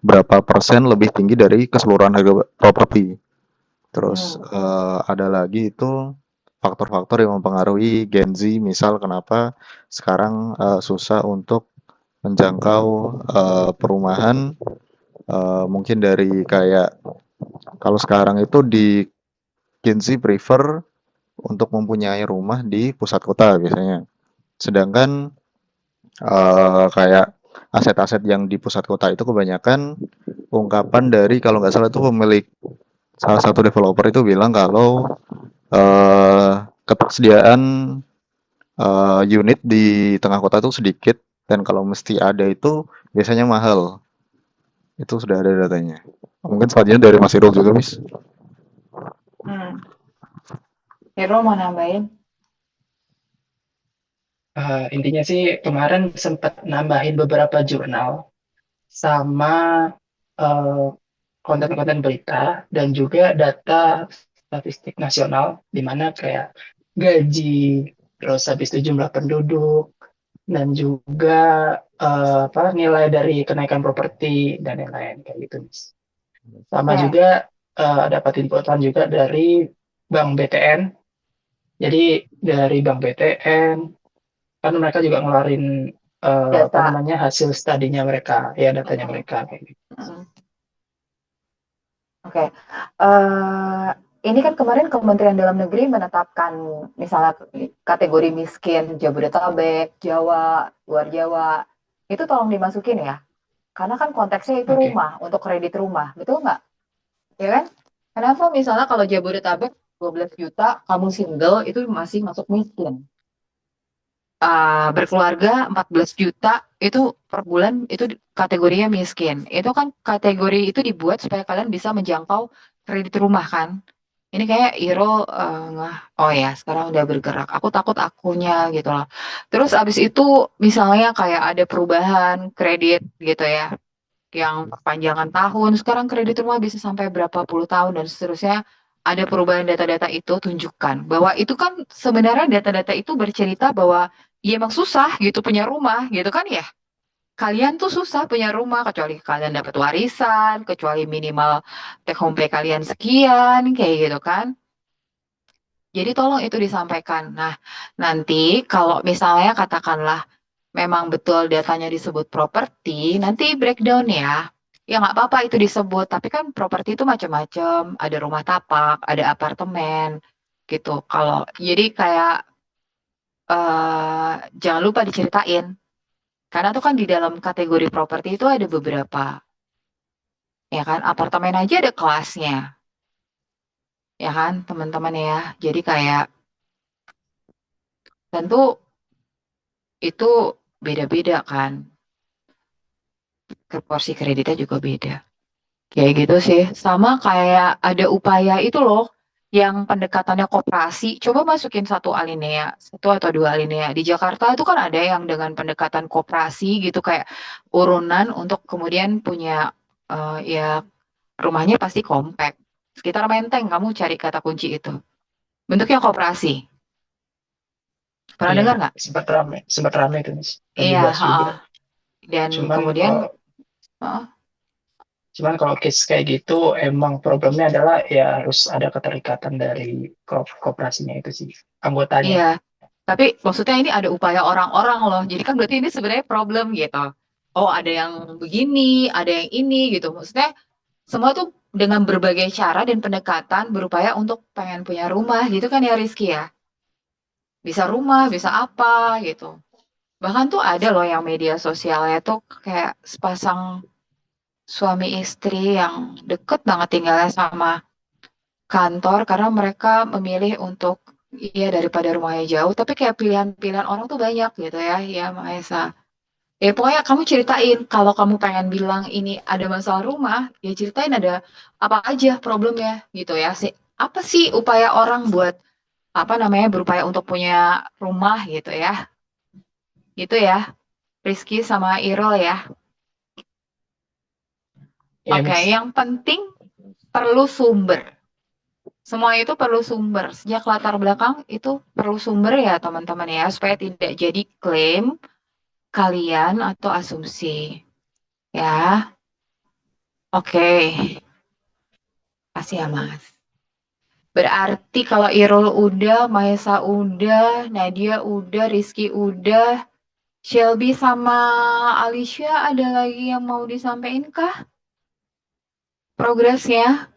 berapa persen lebih tinggi dari keseluruhan harga properti. Terus ada lagi itu faktor-faktor yang mempengaruhi Gen Z, misal kenapa sekarang susah untuk menjangkau perumahan, mungkin dari kayak kalau sekarang itu di Gen Z prefer untuk mempunyai rumah di pusat kota biasanya. Sedangkan kayak aset-aset yang di pusat kota itu kebanyakan ungkapan dari kalau nggak salah itu pemilik salah satu developer itu bilang kalau ketersediaan unit di tengah kota itu sedikit dan kalau mesti ada itu biasanya mahal. Itu sudah ada datanya. Mungkin selanjutnya dari Mas Irul juga, Miss. Hmm. Hero mau nambahin? Intinya sih kemarin sempat nambahin beberapa jurnal sama eh, konten-konten berita dan juga data statistik nasional di mana kayak gaji, terus habis itu jumlah penduduk dan juga nilai dari kenaikan properti dan lain-lain kayak gitu, Miss. Sama Oke. juga dapat inputan juga dari Bank BTN. Jadi dari Bank BTN kan mereka juga ngeluarin Data. hasil studinya mereka, ya datanya Mm-mm. mereka kayak gitu. Mm-mm. Oke. Ini kan kemarin Kementerian Dalam Negeri menetapkan misalnya kategori miskin Jabodetabek, Jawa, luar Jawa. Itu tolong dimasukin ya. Karena kan konteksnya itu Oke. rumah, untuk kredit rumah. Betul nggak? Ya kan? Kenapa misalnya kalau Jabodetabek 12 juta, kamu single itu masih masuk miskin. Berkeluarga 14 juta itu per bulan itu kategorinya miskin. Itu kan kategori itu dibuat supaya kalian bisa menjangkau kredit rumah kan. Ini kayak Iro oh ya sekarang udah bergerak. Aku takut akunya gitu loh. Terus abis itu misalnya kayak ada perubahan kredit gitu ya, yang perpanjangan tahun. Sekarang kredit rumah bisa sampai berapa puluh tahun dan seterusnya. Ada perubahan data-data itu tunjukkan bahwa itu kan sebenarnya data-data itu bercerita bahwa ya emang susah gitu punya rumah gitu kan ya. Kalian tuh susah punya rumah kecuali kalian dapat warisan, kecuali minimal take home pay kalian sekian kayak gitu kan. Jadi tolong itu disampaikan. Nah, nanti kalau misalnya katakanlah memang betul datanya disebut properti, nanti breakdown ya. Ya nggak apa-apa itu disebut, tapi kan properti itu macam-macam. Ada rumah tapak, ada apartemen, gitu. Kalau jadi kayak jangan lupa diceritain, karena tuh kan di dalam kategori properti itu ada beberapa, ya kan? Apartemen aja ada kelasnya, ya kan, teman-teman ya. Jadi kayak tentu itu beda-beda kan. Ke porsi kreditnya juga beda. Kayak gitu sih. Sama kayak ada upaya itu loh yang pendekatannya koperasi. Coba masukin satu alinea, satu atau dua alinea. Di Jakarta itu kan ada yang dengan pendekatan koperasi gitu kayak urunan untuk kemudian punya ya rumahnya pasti kompak. Sekitar Menteng kamu cari kata kunci itu. Bentuknya koperasi. Pernah Iya, dengar nggak? sempat rame itu, Miss. Dan Iya, dibahas juga. heeh. Dan Cuman kemudian kalau heeh, cuman kalau case kayak gitu emang problemnya adalah ya harus ada keterikatan dari kooperasinya itu sih, anggotanya. iya. Tapi maksudnya ini ada upaya orang-orang loh. Jadi kan berarti ini sebenarnya problem gitu. Oh, ada yang begini, ada yang ini gitu. Maksudnya semua tuh dengan berbagai cara dan pendekatan berupaya untuk pengen punya rumah gitu kan ya Rizky ya. Bisa rumah, bisa apa gitu. Bahkan tuh ada loh yang media sosialnya tuh kayak sepasang suami istri yang deket banget tinggalnya sama kantor karena mereka memilih untuk iya daripada rumahnya jauh tapi kayak pilihan-pilihan orang tuh banyak gitu ya ya Maesa. Ya pokoknya kamu ceritain kalau kamu pengen bilang ini ada masalah rumah, ya ceritain ada apa aja problemnya gitu ya. Apa sih upaya orang buat apa namanya berupaya untuk punya rumah gitu ya. Gitu ya. Rizky sama Irul ya. Ya, Oke, Miss. yang penting perlu sumber. Semua itu perlu sumber. Sejak latar belakang itu perlu sumber ya teman-teman ya, supaya tidak jadi klaim kalian atau asumsi. Ya, oke. Kasih ya Mas. Berarti kalau Irul udah, Maesa udah, Nadia udah, Rizky udah, Shelby sama Alicia ada lagi yang mau disampaikan kah progresnya?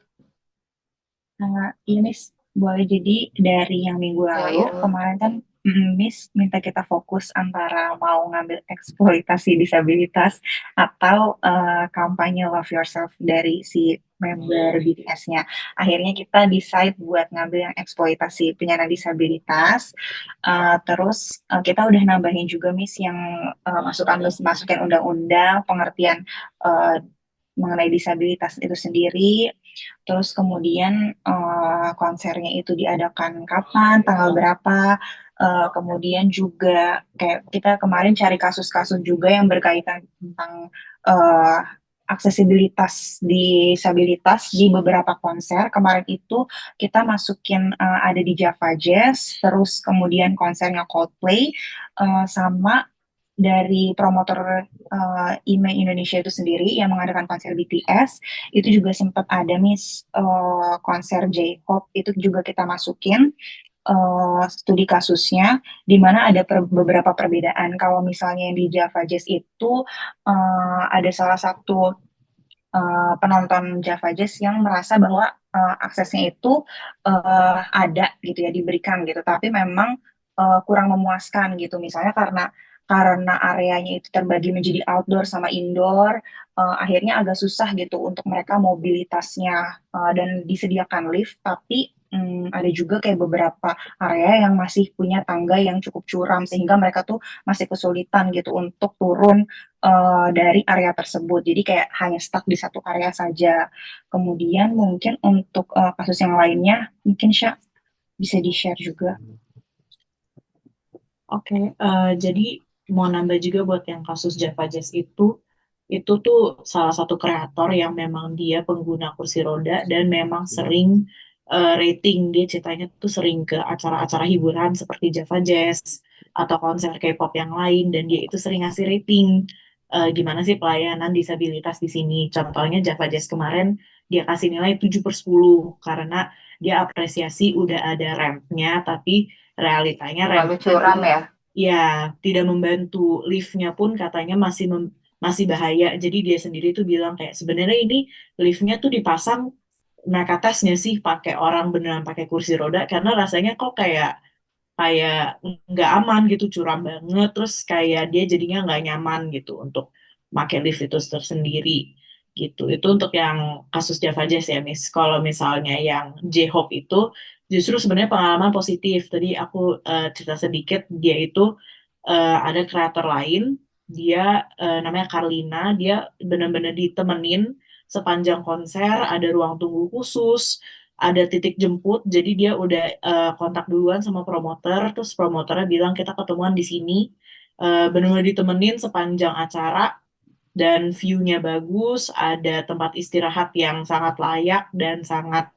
Iya, Miss. Boleh jadi dari yang minggu Ya lalu, Irul. kemarin kan Miss minta kita fokus antara mau ngambil eksploitasi disabilitas atau kampanye Love Yourself dari si member BTS-nya. Akhirnya kita decide buat ngambil yang eksploitasi penyandang disabilitas. Terus kita udah nambahin juga Miss yang masukin undang-undang pengertian uh, mengenai disabilitas itu sendiri. Terus kemudian konsernya itu diadakan kapan, tanggal berapa. Kemudian juga kayak kita kemarin cari kasus-kasus juga yang berkaitan tentang uh, aksesibilitas disabilitas di beberapa konser. Kemarin itu kita masukin ada di Java Jazz, terus kemudian konsernya Coldplay, sama dari promotor IME Indonesia itu sendiri yang mengadakan konser BTS itu juga sempat ada Miss konser J-Hope itu juga kita masukin studi kasusnya di mana ada beberapa perbedaan. Kalau misalnya yang di Java Jazz itu ada salah satu penonton Java Jazz yang merasa bahwa aksesnya itu ada gitu ya diberikan gitu, tapi memang kurang memuaskan gitu. Misalnya karena areanya itu terbagi menjadi outdoor sama indoor, akhirnya agak susah gitu untuk mereka mobilitasnya dan disediakan lift, tapi ada juga kayak beberapa area yang masih punya tangga yang cukup curam sehingga mereka tuh masih kesulitan gitu untuk turun dari area tersebut. Jadi kayak hanya stuck di satu area saja. Kemudian mungkin untuk kasus yang lainnya, mungkin Syah bisa di-share juga. Oke, jadi mau nambah juga buat yang kasus Java Jazz itu tuh salah satu kreator yang memang dia pengguna kursi roda dan memang sering rating, dia ceritanya tuh sering ke acara-acara hiburan seperti Java Jazz atau konser K-pop yang lain, dan dia itu sering ngasih rating gimana sih pelayanan disabilitas di sini. Contohnya Java Jazz kemarin dia kasih nilai 7/10 karena dia apresiasi udah ada rampnya, tapi realitanya Terlalu rampnya curam tuh ya. ya tidak membantu. Liftnya pun katanya masih bahaya. Jadi dia sendiri tuh bilang kayak sebenarnya ini liftnya tuh dipasang, mereka tesnya sih pakai orang beneran pakai kursi roda karena rasanya kok kayak kayak nggak aman gitu, curam banget, terus kayak dia jadinya nggak nyaman gitu untuk pakai lift itu tersendiri gitu. Itu untuk yang kasus Java Jazz ya Miss. Kalau misalnya yang J-Hope itu justru sebenarnya pengalaman positif. Tadi aku cerita sedikit, dia itu ada kreator lain, dia namanya Carlina, dia benar-benar ditemenin sepanjang konser, ada ruang tunggu khusus, ada titik jemput, jadi dia udah kontak duluan sama promoter, terus promoternya bilang kita ketemuan di sini, benar-benar ditemenin sepanjang acara, dan view-nya bagus, ada tempat istirahat yang sangat layak dan sangat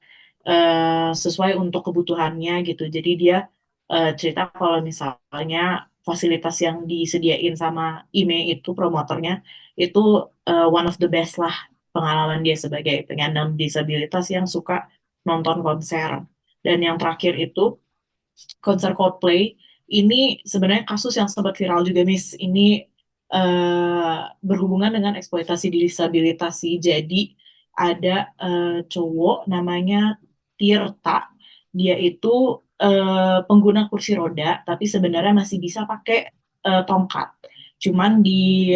sesuai untuk kebutuhannya gitu. Jadi dia cerita kalau misalnya fasilitas yang disediain sama IME itu promotornya itu one of the best lah, pengalaman dia sebagai penyandang disabilitas yang suka nonton konser. Dan yang terakhir itu konser Coldplay, ini sebenarnya kasus yang sempat viral juga, Miss. Ini berhubungan dengan eksploitasi disabilitas sih. Jadi ada cowok namanya Tirta. Dia itu pengguna kursi roda, tapi sebenarnya masih bisa pakai tongkat. Cuman di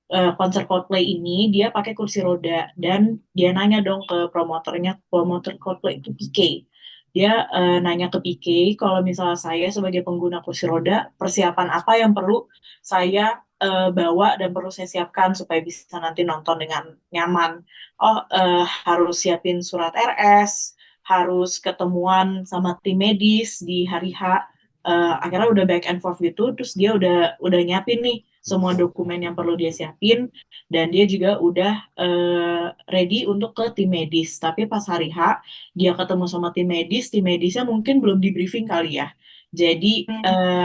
konser Coldplay ini dia pakai kursi roda, dan dia nanya dong ke promoternya, promoter Coldplay itu PK. Dia nanya ke PK kalau misalnya saya sebagai pengguna kursi roda, persiapan apa yang perlu saya bawa dan perlu saya siapkan supaya bisa nanti nonton dengan nyaman. Oh, harus siapin surat RS, harus ketemuan sama tim medis di hari H. Akhirnya udah back and forth gitu, terus dia udah nyiapin nih semua dokumen yang perlu dia siapin, dan dia juga udah ready untuk ke tim medis. Tapi pas hari H dia ketemu sama tim medisnya mungkin belum di briefing kali ya. Jadi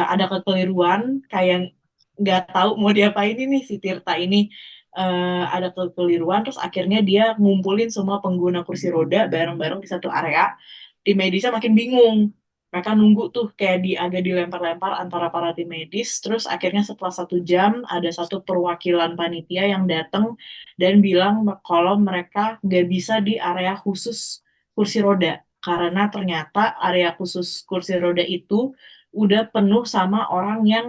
ada kekeliruan, kayak nggak tahu mau diapain ini si Tirta ini. Ada kekeliruan, terus akhirnya dia ngumpulin semua pengguna kursi roda bareng-bareng di satu area. Tim medisnya makin bingung, mereka nunggu tuh kayak agak dilempar-lempar antara para tim medis, terus akhirnya setelah 1 jam ada satu perwakilan panitia yang datang dan bilang kalau mereka nggak bisa di area khusus kursi roda karena ternyata area khusus kursi roda itu udah penuh sama orang yang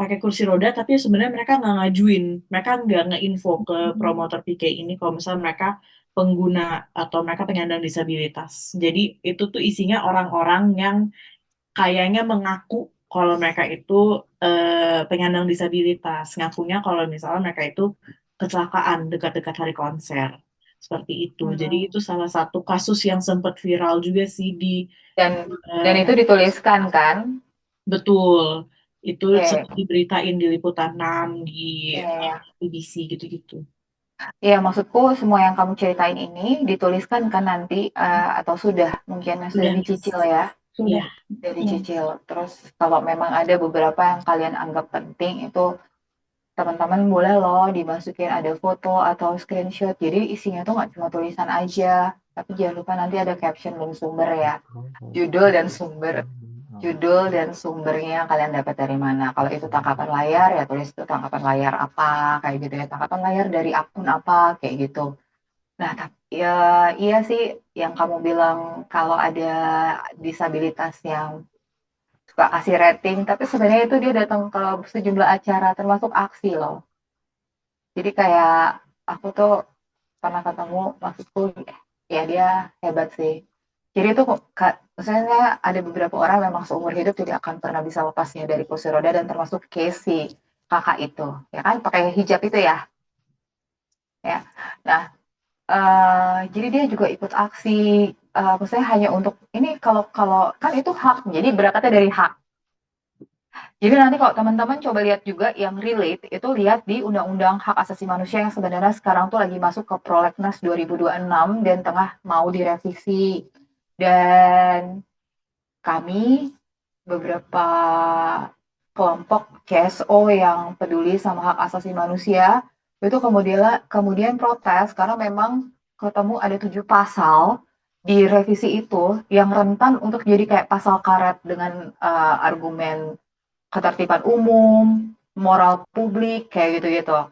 pakai kursi roda, tapi sebenarnya mereka nggak ngajuin, mereka nggak nge-info ke promotor PK ini kalau misalnya mereka pengguna atau mereka penyandang disabilitas. Jadi itu tuh isinya orang-orang yang kayaknya mengaku kalau mereka itu penyandang disabilitas, ngakunya kalau misalnya mereka itu kecelakaan dekat-dekat hari konser. Seperti itu. Jadi itu salah satu kasus yang sempat viral juga sih di Dan itu medsos. dituliskan kan? Betul. Itu Oke. sempat diberitain di Liputan 6, di Iya. BBC gitu-gitu. Iya, maksudku semua yang kamu ceritain ini dituliskan kan nanti atau sudah mungkin sudah Sudah, Miss. dicicil ya, Iya. Sudah. sudah Ya. dicicil. Terus kalau memang ada beberapa yang kalian anggap penting itu teman-teman boleh loh dimasukin ada foto atau screenshot. Jadi isinya tuh nggak cuma tulisan aja, tapi jangan lupa nanti ada caption dan sumber ya, judul dan sumber. Judul dan sumbernya kalian dapat dari mana. Kalau itu tangkapan layar, ya tulis itu tangkapan layar apa, kayak gitu ya. Tangkapan layar dari akun apa, kayak gitu. Nah, tapi ya iya sih yang kamu bilang kalau ada disabilitas yang suka kasih rating, tapi sebenarnya itu dia datang ke sejumlah acara termasuk aksi loh. Jadi kayak aku tuh pernah ketemu, maksudku ya dia hebat sih. Jadi itu maksudnya ada beberapa orang memang seumur hidup tidak akan pernah bisa lepasnya dari kursi roda dan termasuk Casey kakak itu, ya kan pakai hijab itu ya, ya. Nah, jadi dia juga ikut aksi, maksudnya hanya untuk ini kalau kalau kan itu hak, jadi berangkatnya dari hak. Jadi nanti kalau teman-teman coba lihat juga yang relate, itu lihat di Undang-Undang Hak Asasi Manusia yang sebenarnya sekarang tuh lagi masuk ke Prolegnas 2026 dan tengah mau direvisi. Dan kami beberapa kelompok CSO yang peduli sama hak asasi manusia itu kemudian protes karena memang ketemu ada 7 pasal di revisi itu yang rentan untuk jadi kayak pasal karet dengan argumen ketertiban umum, moral publik kayak gitu-gitu.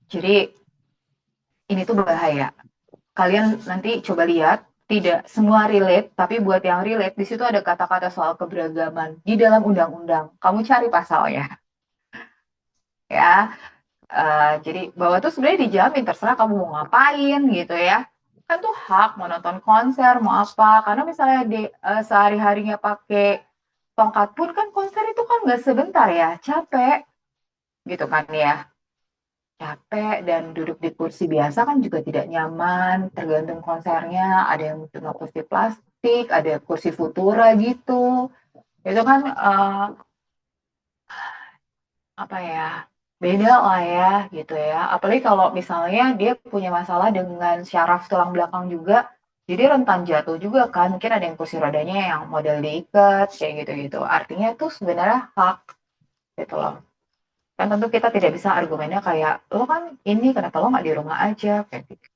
Jadi ini tuh bahaya. Kalian nanti coba lihat, tidak semua relate, tapi buat yang relate di situ ada kata-kata soal keberagaman di dalam undang-undang. Kamu cari pasalnya, ya. Jadi bahwa tuh sebenarnya dijamin terserah kamu mau ngapain gitu ya. Kan tuh hak mau nonton konser, mau apa. Karena misalnya sehari-harinya pakai tongkat pun kan konser itu kan nggak sebentar ya, capek gitu kan ya. Capek dan duduk di kursi biasa kan juga tidak nyaman, tergantung konsernya, ada yang cuma kursi plastik, ada kursi futura gitu. Itu kan apa ya? Beda lah ya gitu ya. Apalagi kalau misalnya dia punya masalah dengan syaraf tulang belakang juga, jadi rentan jatuh juga kan. Mungkin ada yang kursi rodanya yang model diikat kayak gitu-gitu. Artinya itu sebenarnya hak gitu loh. Kan tentu kita tidak bisa argumennya kayak lo kan ini kenapa lo nggak di rumah aja kayak gitu.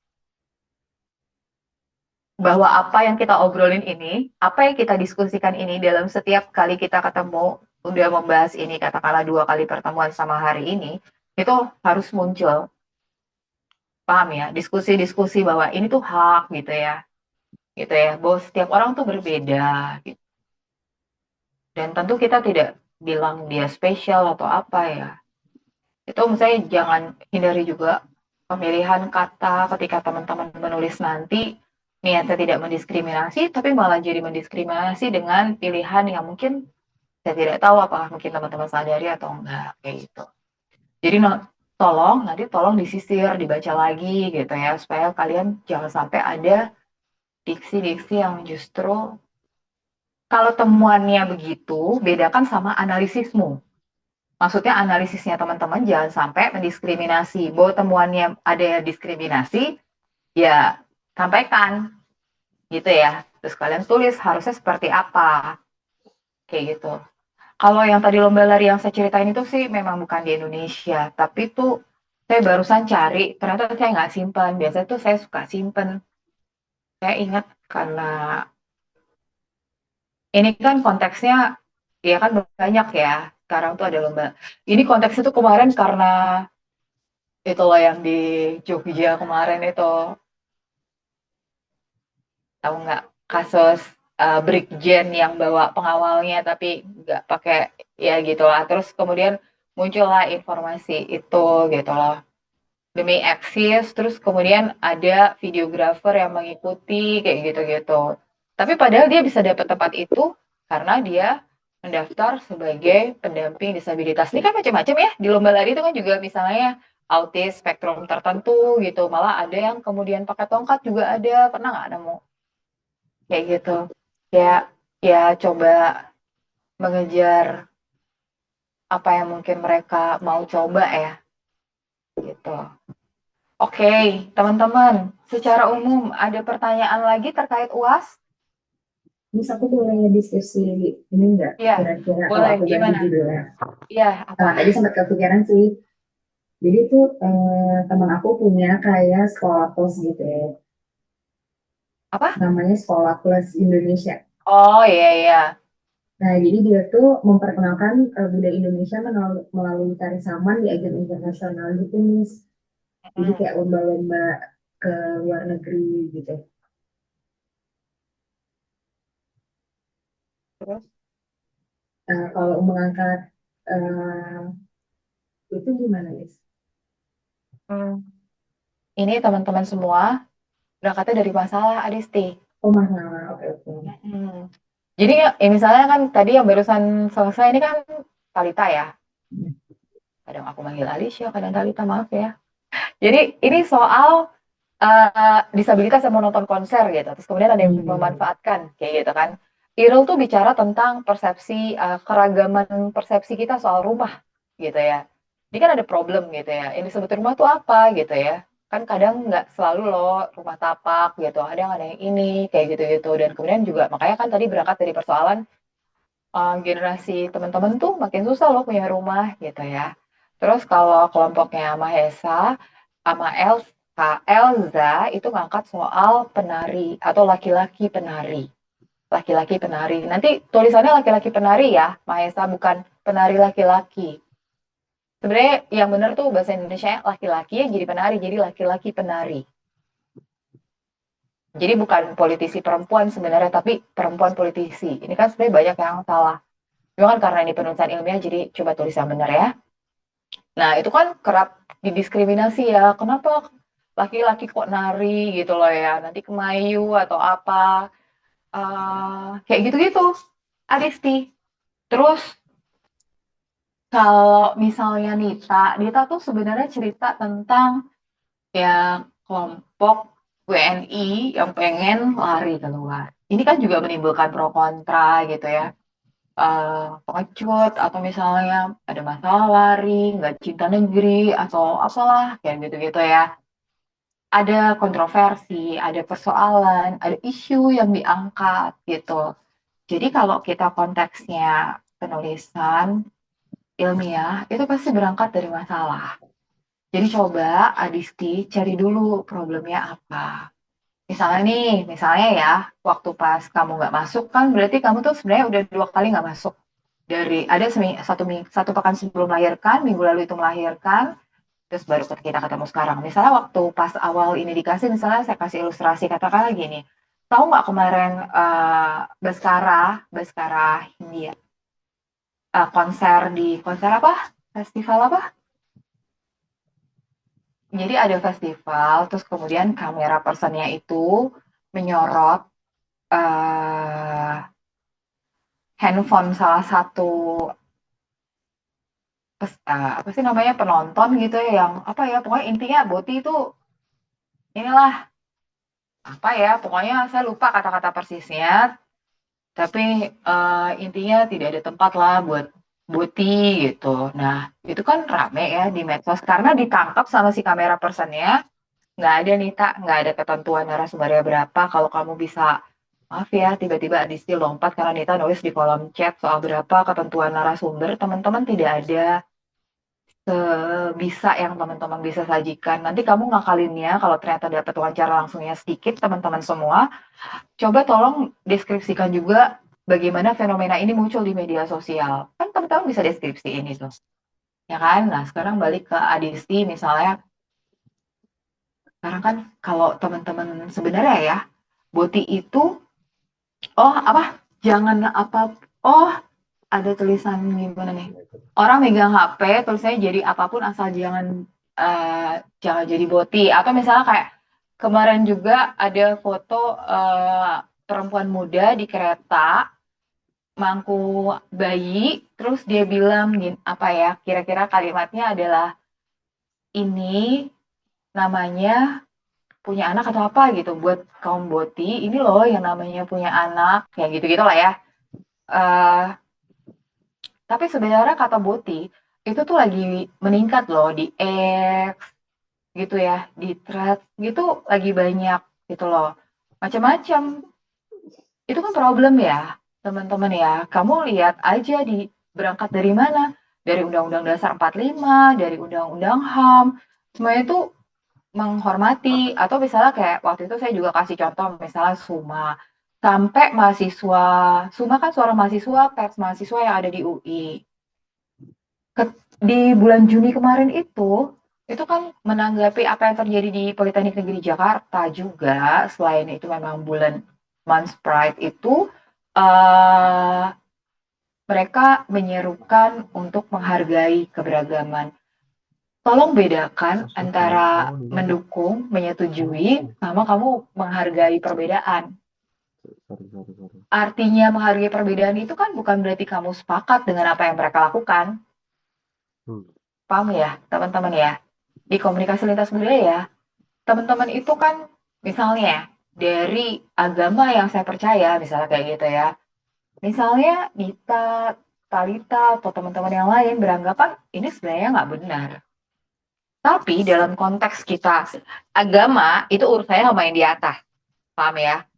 Bahwa apa yang kita obrolin ini, apa yang kita diskusikan ini dalam setiap kali kita ketemu, udah membahas ini katakanlah 2 kali pertemuan sama hari ini, itu harus muncul, paham ya? Diskusi-diskusi bahwa ini tuh hak gitu ya, bahwa setiap orang tuh berbeda, gitu. Dan tentu kita tidak bilang dia spesial atau apa ya. Itu misalnya jangan hindari juga pemilihan kata ketika teman-teman menulis nanti niatnya tidak mendiskriminasi, tapi malah jadi mendiskriminasi dengan pilihan yang mungkin saya tidak tahu apakah mungkin teman-teman sadari atau enggak kayak gitu. Jadi tolong disisir, dibaca lagi gitu ya supaya kalian jangan sampai ada diksi-diksi yang justru kalau temuannya begitu bedakan sama analisismu. Maksudnya analisisnya teman-teman jangan sampai mendiskriminasi. Bahwa temuannya ada diskriminasi, ya sampaikan gitu ya. Terus kalian tulis harusnya seperti apa, kayak gitu. Kalau yang tadi lomba lari yang saya ceritain itu sih memang bukan di Indonesia, tapi tuh saya barusan cari, ternyata saya nggak simpen. Biasanya tuh saya suka simpen. Saya ingat karena ini kan konteksnya, ya kan banyak ya. Sekarang tuh ada lomba. Ini konteksnya tuh kemarin karena itu loh yang di Jogja kemarin itu, tahu nggak kasus brigjen yang bawa pengawalnya tapi nggak pakai ya gitu lah. Terus kemudian muncullah informasi itu gitu loh. Demi eksis, terus kemudian ada videografer yang mengikuti kayak gitu-gitu. Tapi padahal dia bisa dapat tempat itu karena dia mendaftar sebagai pendamping disabilitas. Ini kan macam-macam ya. Di lomba lari itu kan juga misalnya autis spektrum tertentu gitu. Malah ada yang kemudian pakai tongkat juga ada. Pernah nggak nemu kayak gitu? Ya, ya coba mengejar apa yang mungkin mereka mau coba ya gitu. Oke, teman-teman, secara umum ada pertanyaan lagi terkait UAS? Bisa aku boleh diskusi ini enggak? Ya, Kira-kira kalau boleh. aku ganti Gimana? judulnya. Ya, apa? Tadi sempat kepikiran sih. Jadi tuh teman aku punya kayak sekolah plus gitu ya. Apa? Namanya Sekolah Plus Indonesia. Oh, iya, iya. Nah, jadi dia tuh memperkenalkan budaya Indonesia melalui tari saman di ajang internasional gitu, Miss. Jadi kayak lomba-lomba ke luar negeri gitu. Terus? Kalau mengangkat eh, itu gimana, Miss? Ini teman-teman semua berangkatnya dari masalah Adisti. Oh, masalah. Oke, oke. Jadi ya, misalnya kan tadi yang barusan selesai ini kan Talita ya. Kadang aku manggil Alicia, kadang Talita, maaf ya. Jadi ini soal disabilitas yang mau nonton konser gitu. Terus kemudian ada yang memanfaatkan kayak gitu kan. Irul tuh bicara tentang persepsi keragaman persepsi kita soal rumah gitu ya. Ini kan ada problem gitu ya. Yang disebut rumah tuh apa gitu ya. Kan kadang nggak selalu loh rumah tapak gitu. Kadang ada yang ini kayak gitu-gitu. Dan kemudian juga makanya kan tadi berangkat dari persoalan generasi teman-teman tuh makin susah loh punya rumah gitu ya. Terus kalau kelompoknya Mahesa sama Elza itu ngangkat soal penari atau laki-laki penari. Laki-laki penari. Nanti tulisannya laki-laki penari ya, Mahesa, bukan penari laki-laki. Sebenarnya yang benar tuh bahasa Indonesia laki-laki ya jadi penari, jadi laki-laki penari. Jadi bukan politisi perempuan sebenarnya, tapi perempuan politisi. Ini kan sebenarnya banyak yang salah. Cuma kan karena ini penulisan ilmiah, jadi coba tulis yang benar ya. Nah, itu kan kerap didiskriminasi ya. Kenapa laki-laki kok nari gitu loh ya. Nanti kemayu atau apa. Kayak gitu-gitu. Adisti. Terus kalau misalnya Nita tuh sebenarnya cerita tentang ya kelompok WNI yang pengen lari keluar. Ini kan juga menimbulkan pro kontra gitu ya. Pengecut atau misalnya ada masalah lari, nggak cinta negeri atau apalah kayak gitu-gitu ya. Ada kontroversi, ada persoalan, ada isu yang diangkat gitu. Jadi kalau kita konteksnya penulisan ilmiah, itu pasti berangkat dari masalah. Jadi coba Adisti cari dulu problemnya apa. Misalnya ya, waktu pas kamu nggak masuk kan berarti kamu tuh sebenarnya udah 2 kali nggak masuk. Dari ada satu pekan sebelum melahirkan, minggu lalu itu melahirkan, terus baru kita ketemu sekarang. Misalnya waktu pas awal ini dikasih, misalnya saya kasih ilustrasi katakanlah gini, tahu nggak kemarin Baskara Hindia konser apa? Festival apa? Jadi ada festival, terus kemudian kamera personnya itu menyorot handphone salah satu apa sih namanya penonton gitu ya yang apa ya pokoknya intinya Boti itu inilah apa ya pokoknya saya lupa kata-kata persisnya tapi intinya tidak ada tempat lah buat Boti gitu. Nah itu kan rame ya di medsos karena ditangkap sama si kamera personnya nggak ada nih tak nggak ada ketentuan narasumbernya berapa kalau kamu bisa maaf ya tiba-tiba Adisti lompat karena Nita nulis di kolom chat soal berapa ketentuan narasumber teman-teman tidak ada sebisa yang teman-teman bisa sajikan. Nanti kamu ngakalinnya kalau ternyata dapat wawancara langsungnya sedikit teman-teman semua, coba tolong deskripsikan juga bagaimana fenomena ini muncul di media sosial. Kan teman-teman bisa deskripsi ini tuh. Ya kan? Nah, sekarang balik ke Adisti misalnya. Sekarang kan kalau teman-teman sebenarnya ya, Boti itu Oh, apa? Jangan apa? Oh, ada tulisan gimana nih? Orang megang HP, tulisannya jadi apapun asal jangan jadi boti. Atau misalnya kayak kemarin juga ada foto perempuan muda di kereta mangku bayi, terus dia bilang apa ya? Kira-kira kalimatnya adalah ini namanya punya anak atau apa gitu buat kaum boti. Ini loh yang namanya punya anak, kayak gitu-gitu lah ya. Eh, tapi sebenarnya kata boti itu tuh lagi meningkat loh di X gitu ya, di Threads gitu lagi banyak gitu loh. Macam-macam. Itu kan problem ya, teman-teman ya. Kamu lihat aja berangkat dari mana? Dari Undang-Undang Dasar 45, dari Undang-Undang HAM. Semuanya itu menghormati atau misalnya kayak waktu itu saya juga kasih contoh misalnya SUMA. Sampai mahasiswa, SUMA kan suara mahasiswa, pers mahasiswa yang ada di UI. Di bulan Juni kemarin itu kan menanggapi apa yang terjadi di Politeknik Negeri Jakarta juga, selain itu memang bulan Month Pride itu, uh, mereka menyerukan untuk menghargai keberagaman. Tolong bedakan antara mendukung, menyetujui, sama kamu menghargai perbedaan. Artinya menghargai perbedaan itu kan bukan berarti kamu sepakat dengan apa yang mereka lakukan. Paham ya, teman-teman ya? Di komunikasi lintas budaya, teman-teman itu kan misalnya dari agama yang saya percaya, misalnya kayak gitu ya. Misalnya Dita, Talita, atau teman-teman yang lain beranggapan ini sebenarnya nggak benar. Tapi dalam konteks kita agama itu urusannya sama yang di atas, paham ya?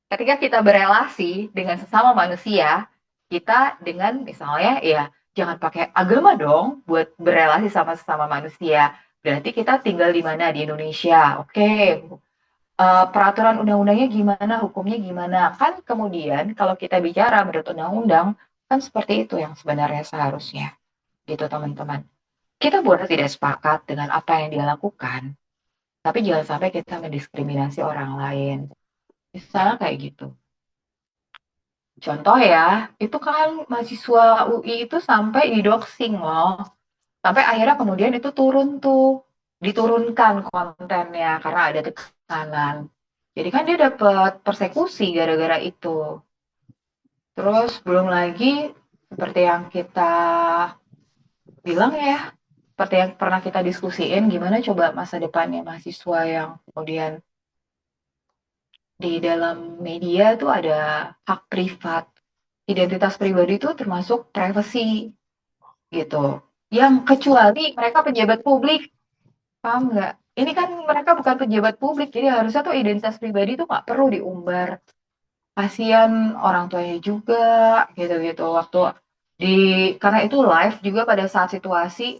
Ketika kita berelasi dengan sesama manusia, kita dengan misalnya ya jangan pakai agama dong buat berelasi sama sesama manusia. Berarti kita tinggal di mana di Indonesia. Oke, peraturan undang-undangnya gimana, hukumnya gimana. Kan kemudian kalau kita bicara menurut undang-undang, kan seperti itu yang sebenarnya seharusnya. Gitu teman-teman. Kita boleh tidak sepakat dengan apa yang dia lakukan, tapi jangan sampai kita mendiskriminasi orang lain. Misalnya kayak gitu. Contoh ya, itu kan mahasiswa UI itu sampai didoxing loh. Sampai akhirnya kemudian itu diturunkan kontennya karena ada tekanan. Jadi kan dia dapat persekusi gara-gara itu. Terus belum lagi seperti yang kita bilang ya, seperti yang pernah kita diskusiin, gimana coba masa depannya mahasiswa yang kemudian di dalam media tuh ada hak privat. Identitas pribadi itu termasuk privacy gitu. Yang kecuali mereka pejabat publik, paham nggak? Ini kan mereka bukan pejabat publik, jadi harusnya tuh identitas pribadi tuh nggak perlu diumbar. Kasihan orang tuanya juga, gitu-gitu. Waktu di karena itu live juga pada saat situasi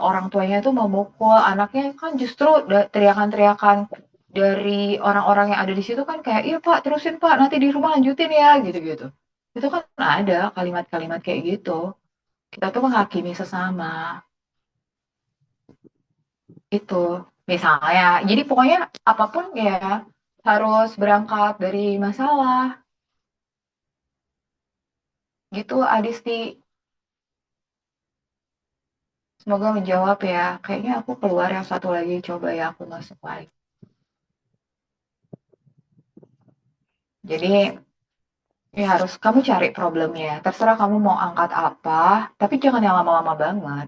orang tuanya tuh memukul anaknya kan justru teriakan-teriakan dari orang-orang yang ada di situ kan kayak, iya Pak, terusin Pak, nanti di rumah lanjutin ya, gitu-gitu. Itu kan ada kalimat-kalimat kayak gitu. Kita tuh menghakimi sesama. Itu misalnya jadi pokoknya apapun ya harus berangkat dari masalah gitu Adisti. Semoga menjawab ya. Kayaknya aku keluar yang satu lagi, coba ya aku masuk lagi. Jadi ya harus kamu cari problemnya, terserah kamu mau angkat apa, tapi jangan yang lama-lama banget.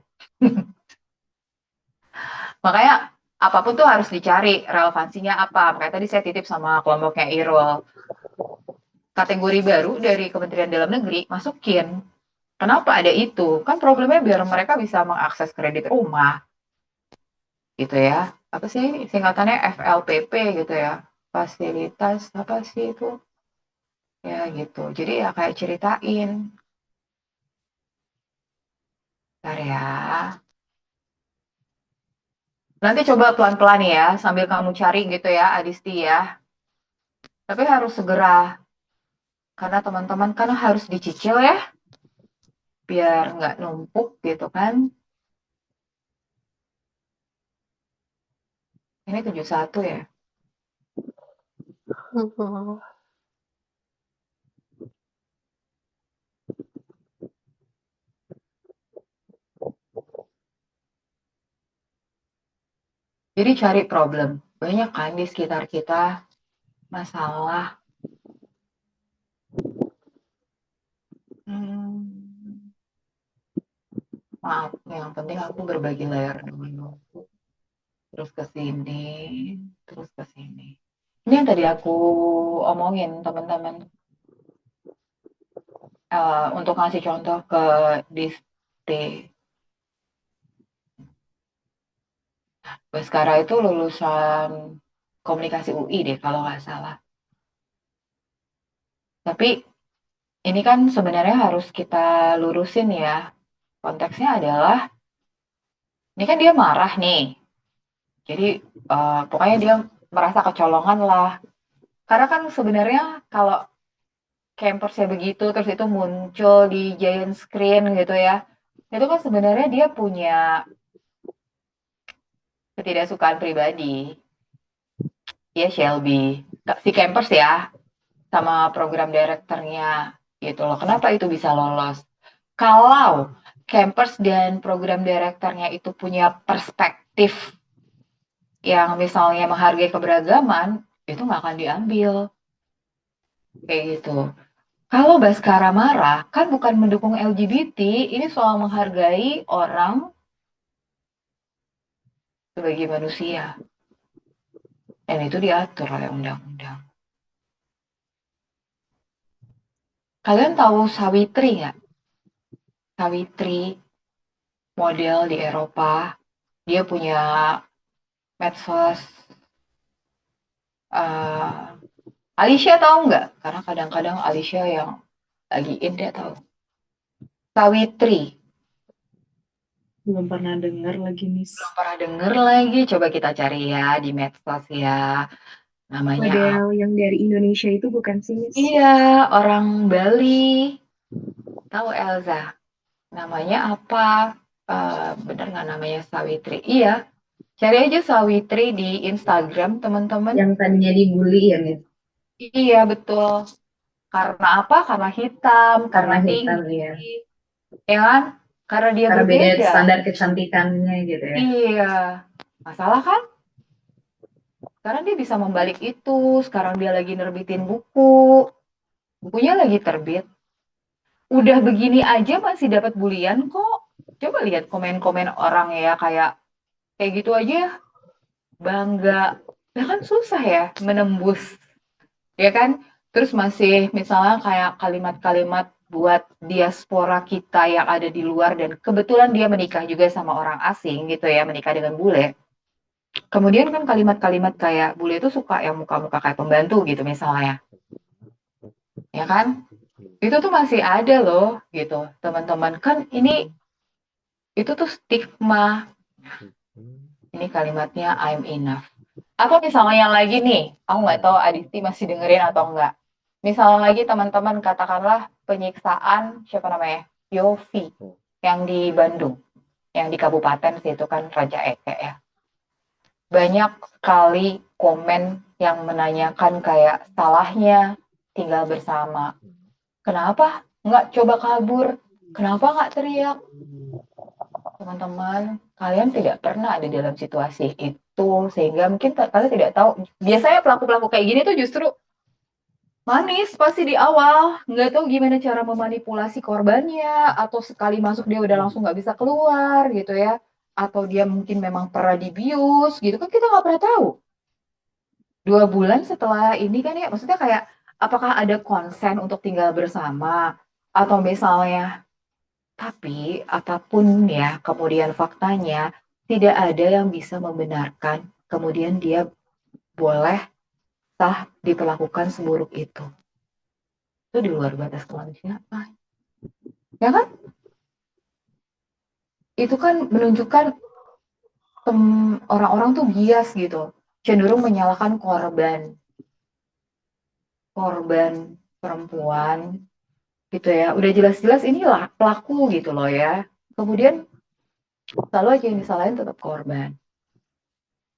Makanya apapun tuh harus dicari relevansinya apa. Makanya tadi saya titip sama kelompoknya Irul, kategori baru dari Kementerian Dalam Negeri masukin. Kenapa ada itu? Kan problemnya biar mereka bisa mengakses kredit rumah, gitu ya. Apa sih singkatannya FLPP gitu ya? Fasilitas apa sih itu? Ya gitu. Jadi ya kayak ceritain. Bentar ya. Nanti coba pelan-pelan ya, sambil kamu cari gitu ya, Adisti ya. Tapi harus segera, karena teman-teman kan harus dicicil ya, biar nggak numpuk gitu kan. Ini 71 ya. Jadi cari problem. Banyak kan di sekitar kita masalah. Maaf, yang penting aku berbagi layar dulu. Terus ke sini, terus ke sini. Ini yang tadi aku omongin teman-teman. Untuk ngasih contoh ke Diste. Baskara itu lulusan komunikasi UI deh kalau nggak salah. Tapi ini kan sebenarnya harus kita lurusin ya. Konteksnya adalah, ini kan dia marah nih. Jadi pokoknya dia merasa kecolongan lah. Karena kan sebenarnya kalau campersnya begitu, terus itu muncul di giant screen gitu ya. Itu kan sebenarnya dia punya ketidaksukaan pribadi. Dia Shelby. Si campers ya, sama program direkturnya gitu loh. Kenapa itu bisa lolos? Kalau campers dan program direkturnya itu punya perspektif yang misalnya menghargai keberagaman, itu nggak akan diambil. Kayak gitu. Kalau Baskara marah, kan bukan mendukung LGBT, ini soal menghargai orang sebagai manusia. Dan itu diatur oleh undang-undang. Kalian tahu Sawitri nggak? Sawitri, model di Eropa. Dia punya medsos. Alicia tahu nggak? Karena kadang-kadang Alicia yang lagi in dia tahu. Sawitri. Belum pernah dengar lagi, Miss. Belum pernah denger lagi. Coba kita cari ya di medsos ya. Namanya Model yang dari Indonesia itu bukan sih, Miss? Iya, orang Bali. Tahu Elza? Namanya apa? Bener nggak namanya Sawitri? Iya, cari aja Sawitri di Instagram, teman-teman. Yang tadinya dibully ya, Miss? Iya, betul. Karena apa? Karena hitam, karena Karena hitam, tinggi. iya. Ya kan? Karena dia Karena beda berbeda. standar kecantikannya gitu ya. Iya. Masalah kan? Sekarang dia bisa membalik itu. Sekarang dia lagi nerbitin buku. Bukunya lagi terbit. Udah begini aja masih dapat bulian kok. Coba lihat komen-komen orang ya, kayak gitu aja bangga. Ya kan susah ya menembus, ya kan? Terus masih misalnya kayak kalimat-kalimat buat diaspora kita yang ada di luar dan kebetulan dia menikah juga sama orang asing gitu ya, menikah dengan bule. Kemudian kan kalimat-kalimat kayak bule itu suka yang muka-muka kayak pembantu gitu misalnya. Ya kan? Itu tuh masih ada loh gitu, teman-teman. Kan itu tuh stigma. Ini kalimatnya I'm enough. Atau misalnya yang lagi nih, aku nggak tahu Adisti masih dengerin atau enggak. Misalnya lagi teman-teman katakanlah penyiksaan siapa namanya? Yofi yang di Bandung, yang di kabupaten situ kan Raja Eke ya. Banyak sekali komen yang menanyakan kayak salahnya tinggal bersama. Kenapa nggak coba kabur? Kenapa nggak teriak? Teman-teman, kalian tidak pernah ada dalam situasi itu, sehingga mungkin kalian tidak tahu. Biasanya pelaku-pelaku kayak gini tuh justru manis pasti di awal, nggak tahu gimana cara memanipulasi korbannya, atau sekali masuk dia udah langsung nggak bisa keluar gitu ya, atau dia mungkin memang pernah dibius gitu kan kita nggak pernah tahu. 2 bulan setelah ini kan ya, maksudnya kayak apakah ada konsen untuk tinggal bersama, atau misalnya. Tapi apapun ya kemudian faktanya, tidak ada yang bisa membenarkan kemudian dia boleh sah diperlakukan seburuk itu. Itu di luar batas kemanusiaan. Ya kan? Itu kan menunjukkan orang-orang tuh bias gitu. Cenderung menyalahkan korban. Korban perempuan gitu ya. Udah jelas-jelas inilah pelaku gitu loh ya. Kemudian selalu aja yang disalahin tetap korban.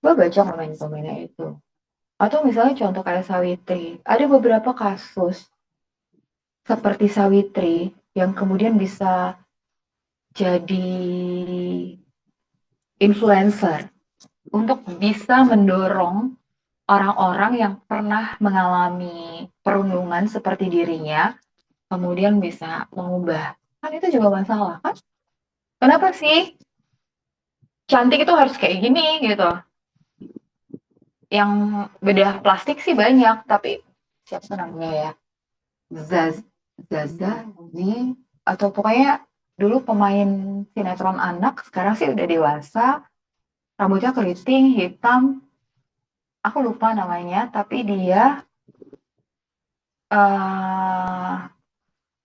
Gue baca komen-komennya itu. Atau misalnya contoh kayak Sawitri. Ada beberapa kasus seperti Sawitri yang kemudian bisa jadi influencer. untuk bisa mendorong orang-orang yang pernah mengalami perundungan seperti dirinya, kemudian bisa mengubah. Kan itu juga masalah kan? Kenapa sih cantik itu harus kayak gini gitu? Yang bedah plastik sih banyak, tapi siapa namanya ya? Zaz, Zaza, Zi, atau pokoknya dulu pemain sinetron anak, sekarang sih udah dewasa, rambutnya keriting, hitam, aku lupa namanya, tapi dia eh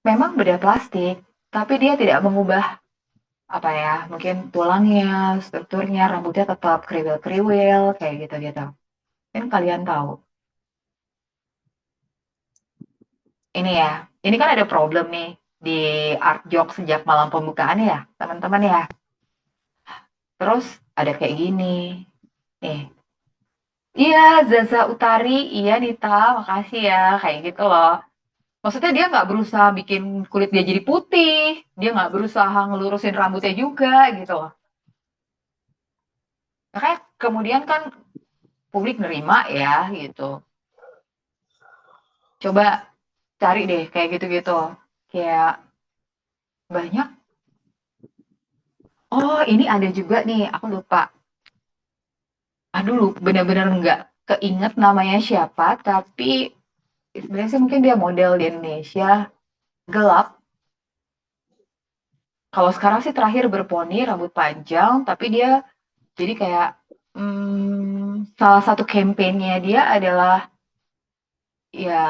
memang beda plastik, tapi dia tidak mengubah apa ya, mungkin tulangnya, strukturnya, rambutnya tetap kriwil-kriwil, kayak gitu-gitu. Kan kalian tahu, ini ya, ini kan ada problem nih di art joke sejak malam pembukaan ya, teman-teman ya. Terus ada kayak gini, nih, iya Zaza Utari, iya Nita, makasih ya, kayak gitu loh. Maksudnya dia nggak berusaha bikin kulit dia jadi putih, dia nggak berusaha ngelurusin rambutnya juga gitu loh. Makanya kemudian kan publik nerima ya gitu. Coba cari deh kayak gitu-gitu. Kayak banyak. Oh ini ada juga nih, aku lupa. Aduh, bener-bener nggak keinget namanya siapa, tapi sebenarnya sih mungkin dia model di Indonesia. Gelap. Kalau sekarang sih terakhir berponi, rambut panjang, tapi dia jadi kayak salah satu kampanyenya dia adalah ya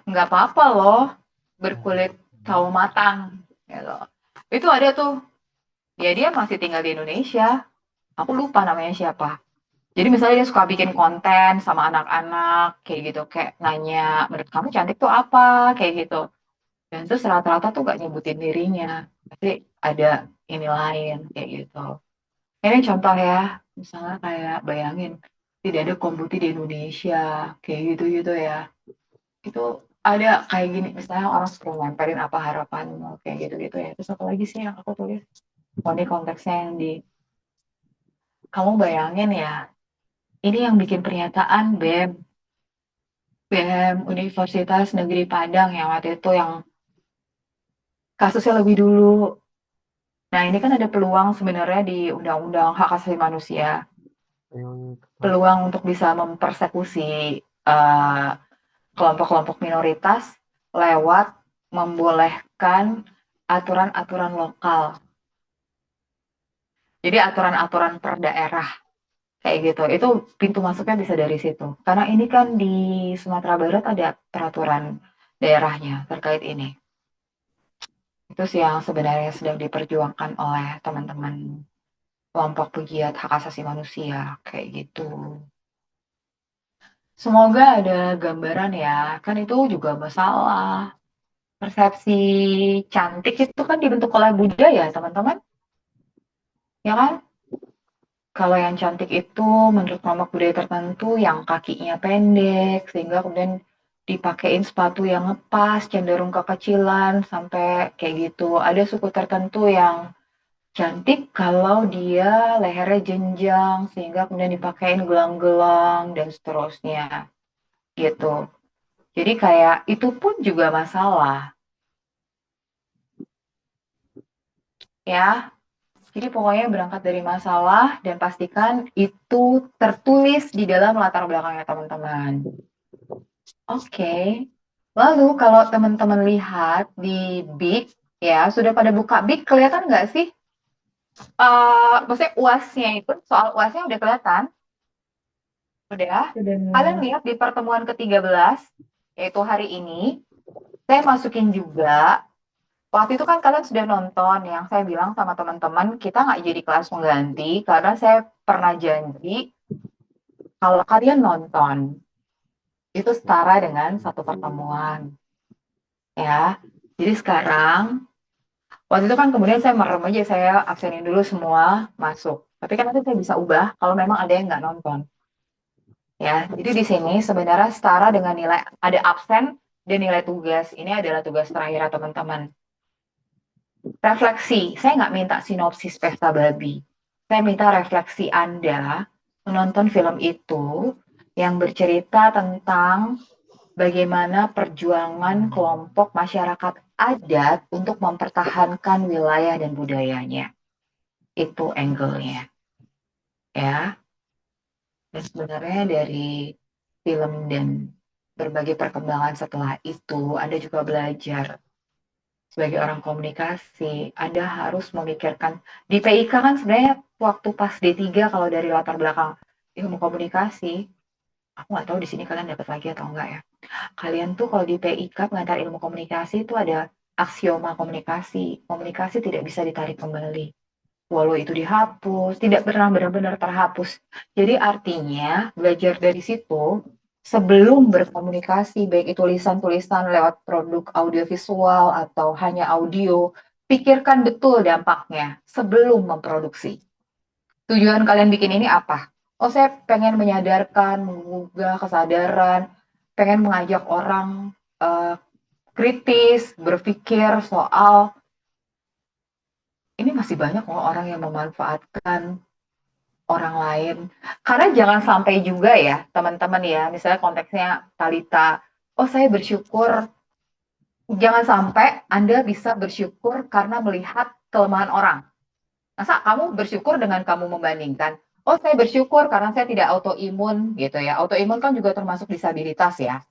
nggak apa-apa loh berkulit sawo matang gitu. Itu ada tuh, dia masih tinggal di Indonesia. Aku lupa namanya siapa. Jadi misalnya dia suka bikin konten sama anak-anak kayak gitu, kayak nanya menurut kamu cantik tuh apa kayak gitu. Dan terus rata-rata tuh gak nyebutin dirinya, tapi ada ini lain kayak gitu. Ini contoh ya, misalnya kayak bayangin tidak ada komputi di Indonesia kayak gitu-gitu ya. Itu ada kayak gini, misalnya orang suka nempelin apa harapanmu kayak gitu-gitu ya. Terus apa lagi sih yang aku tulis? Oh ini konteksnya yang di kamu bayangin ya, ini yang bikin pernyataan BEM Universitas Negeri Padang yang waktu itu yang kasusnya lebih dulu. Nah ini kan ada peluang sebenarnya di Undang-Undang Hak Asasi Manusia, peluang untuk bisa mempersekusi eh, kelompok-kelompok minoritas lewat membolehkan aturan-aturan lokal. Jadi aturan-aturan per daerah kayak gitu. Itu pintu masuknya bisa dari situ. Karena ini kan di Sumatera Barat ada peraturan daerahnya terkait ini. Itu sih yang sebenarnya sedang diperjuangkan oleh teman-teman kelompok pegiat hak asasi manusia kayak gitu. Semoga ada gambaran ya. Kan itu juga masalah. Persepsi cantik itu kan dibentuk oleh budaya, teman-teman. Ya kan? Kalau yang cantik itu menurut kelompok budaya tertentu yang kakinya pendek, sehingga kemudian dipakein sepatu yang ngepas, cenderung kekecilan, sampai kayak gitu. Ada suku tertentu yang cantik kalau dia lehernya jenjang, sehingga kemudian dipakein gelang-gelang, dan seterusnya. Gitu. Jadi kayak itu pun juga masalah. Ya, jadi pokoknya berangkat dari masalah dan pastikan itu tertulis di dalam latar belakangnya teman-teman. Oke. Lalu kalau teman-teman lihat di Big, ya sudah pada buka Big, kelihatan nggak sih? Maksudnya UAS-nya itu, soal UAS-nya udah kelihatan? Udah. Kalian lihat di pertemuan ke-13, yaitu hari ini, saya masukin juga. Waktu itu kan kalian sudah nonton yang saya bilang sama teman-teman, kita nggak jadi kelas pengganti karena saya pernah janji kalau kalian nonton itu setara dengan satu pertemuan, ya. Jadi sekarang, waktu itu kan kemudian saya merem aja, saya absenin dulu semua masuk. Tapi kan nanti saya bisa ubah kalau memang ada yang nggak nonton, ya. Jadi di sini sebenarnya setara dengan nilai ada absen dan nilai tugas. Ini adalah tugas terakhir teman-teman. Refleksi, saya nggak minta sinopsis pesta babi. Saya minta refleksi Anda menonton film itu yang bercerita tentang bagaimana perjuangan kelompok masyarakat adat untuk mempertahankan wilayah dan budayanya. Itu angle-nya, ya. Dan sebenarnya dari film dan berbagai perkembangan setelah itu, Anda juga belajar sebagai orang komunikasi, Anda harus memikirkan di PIK kan sebenarnya waktu pas D3 kalau dari latar belakang ilmu komunikasi, aku nggak tahu di sini kalian dapat lagi atau enggak ya. Kalian tuh kalau di PIK pengantar ilmu komunikasi itu ada aksioma komunikasi. Komunikasi tidak bisa ditarik kembali. Walau itu dihapus, tidak pernah benar-benar terhapus. Jadi artinya belajar dari situ sebelum berkomunikasi, baik itu tulisan-tulisan lewat produk audiovisual atau hanya audio, pikirkan betul dampaknya sebelum memproduksi. Tujuan kalian bikin ini apa? Oh, saya pengen menyadarkan, menggugah kesadaran, pengen mengajak orang kritis, berpikir soal ini masih banyak loh orang yang memanfaatkan orang lain. Karena jangan sampai juga ya, teman-teman ya, misalnya konteksnya Talita, oh saya bersyukur, jangan sampai Anda bisa bersyukur karena melihat kelemahan orang. Masa kamu bersyukur dengan kamu membandingkan? Oh, saya bersyukur karena saya tidak autoimun gitu ya. Autoimun kan juga termasuk disabilitas ya,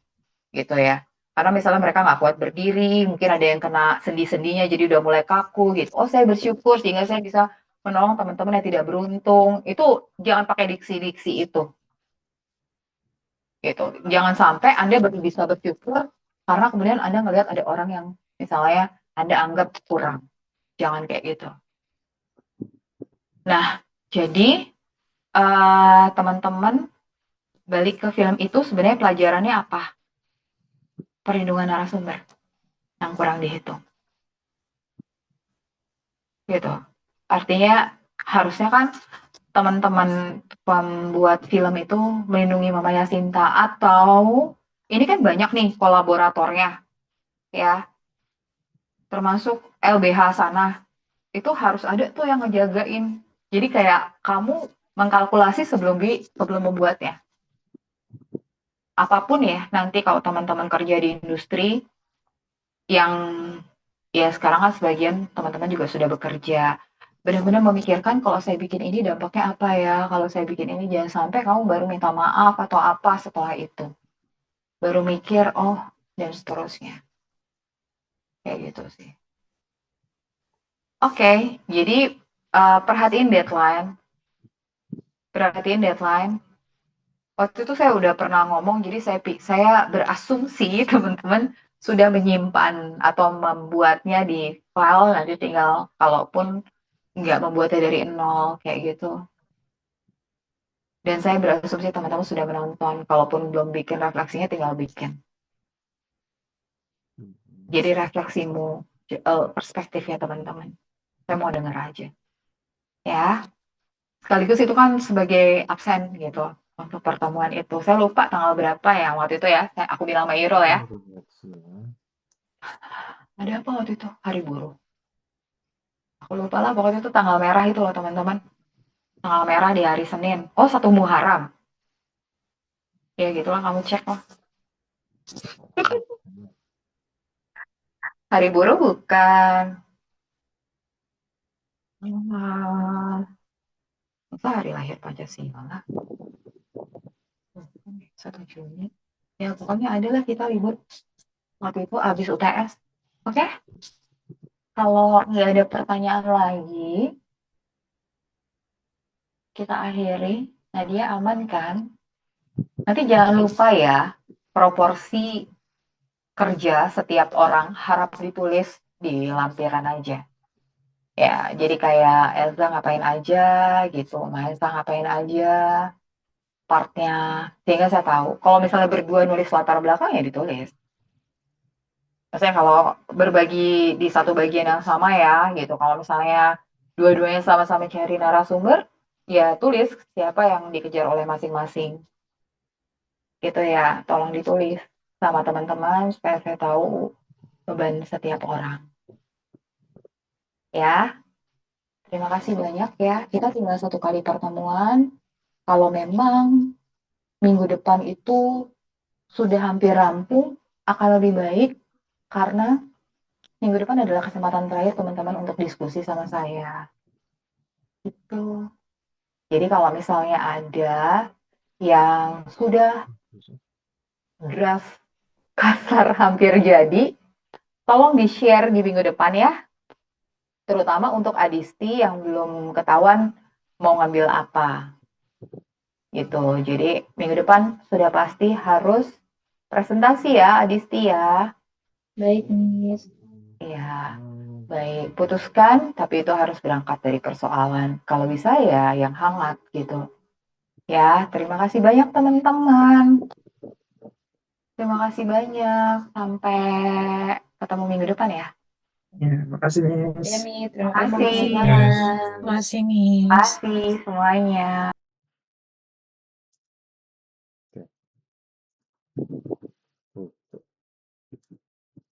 gitu ya. Karena misalnya mereka nggak kuat berdiri, mungkin ada yang kena sendi-sendinya jadi udah mulai kaku gitu. Oh, saya bersyukur sehingga saya bisa menolong teman-teman yang tidak beruntung. Itu jangan pakai diksi-diksi itu, gitu. Jangan sampai Anda baru bisa bersyukur karena kemudian Anda ngelihat ada orang yang misalnya Anda anggap kurang. Jangan kayak gitu. Nah, jadi teman-teman balik ke film itu sebenarnya pelajarannya apa? Perlindungan narasumber yang kurang dihitung. Gitu. Artinya harusnya kan teman-teman pembuat film itu melindungi Mama Yasinta atau ini kan banyak nih kolaboratornya ya, termasuk LBH sana. Itu harus ada tuh yang ngejagain. Jadi kayak kamu mengkalkulasi sebelum membuatnya. Apapun ya, nanti kalau teman-teman kerja di industri yang ya sekarang kan sebagian teman-teman juga sudah bekerja, benar-benar memikirkan kalau saya bikin ini dampaknya apa ya, kalau saya bikin ini jangan sampai kamu baru minta maaf atau apa setelah itu. Baru mikir, oh, dan seterusnya. Kayak gitu sih. Oke, jadi perhatiin deadline. Perhatiin deadline. Waktu itu saya udah pernah ngomong, jadi saya berasumsi teman-teman sudah menyimpan atau membuatnya di file, nanti tinggal kalaupun nggak membuatnya dari nol, kayak gitu. Dan saya berasumsi teman-teman sudah menonton, kalaupun belum bikin refleksinya tinggal bikin. Jadi refleksimu, perspektifnya teman-teman. Saya mau denger aja. Ya, sekaligus itu kan sebagai absen gitu untuk pertemuan itu. Saya lupa tanggal berapa ya waktu itu ya. Aku bilang sama Irul ya. Ada apa waktu itu? Hari Buruh. Aku lupa lah, pokoknya itu tanggal merah itu loh teman-teman. Tanggal merah di hari Senin. Oh, 1 Muharram. Ya gitulah, kamu cek lah. Hari Buruh bukan. Masa hari lahir Pancasila? 1 Juni. Ya pokoknya adalah kita libur. Waktu itu habis UTS. Oke? Kalau nggak ada pertanyaan lagi, kita akhiri. Nadia aman kan? Nanti jangan lupa ya, proporsi kerja setiap orang harap ditulis di lampiran aja. Ya, jadi kayak Elza ngapain aja gitu, Mahesa ngapain aja, partnya. Sehingga saya tahu, kalau misalnya berdua nulis latar belakang ya ditulis. Maksudnya kalau berbagi di satu bagian yang sama ya gitu. Kalau misalnya dua-duanya sama-sama cari narasumber, ya tulis siapa yang dikejar oleh masing-masing. Gitu ya, tolong ditulis sama teman-teman supaya saya tahu beban setiap orang. Ya, terima kasih banyak ya. Kita tinggal 1 kali pertemuan. Kalau memang minggu depan itu sudah hampir rampung, akan lebih baik karena minggu depan adalah kesempatan terakhir teman-teman untuk diskusi sama saya. Gitu. Jadi kalau misalnya ada yang sudah draft kasar hampir jadi, tolong di-share di minggu depan ya. Terutama untuk Adisti yang belum ketahuan mau ngambil apa. Gitu. Jadi minggu depan sudah pasti harus presentasi ya Adisti ya. Baik, Miss. Iya. Baik, putuskan, tapi itu harus berangkat dari persoalan. Kalau bisa ya yang hangat gitu. Ya, terima kasih banyak teman-teman. Terima kasih banyak. Sampai ketemu minggu depan ya. Ya, makasih Ya, Miss. Miss. Terima Terima kasih. kasih. Selamat malam. Terima kasih, Miss. Terima kasih semuanya.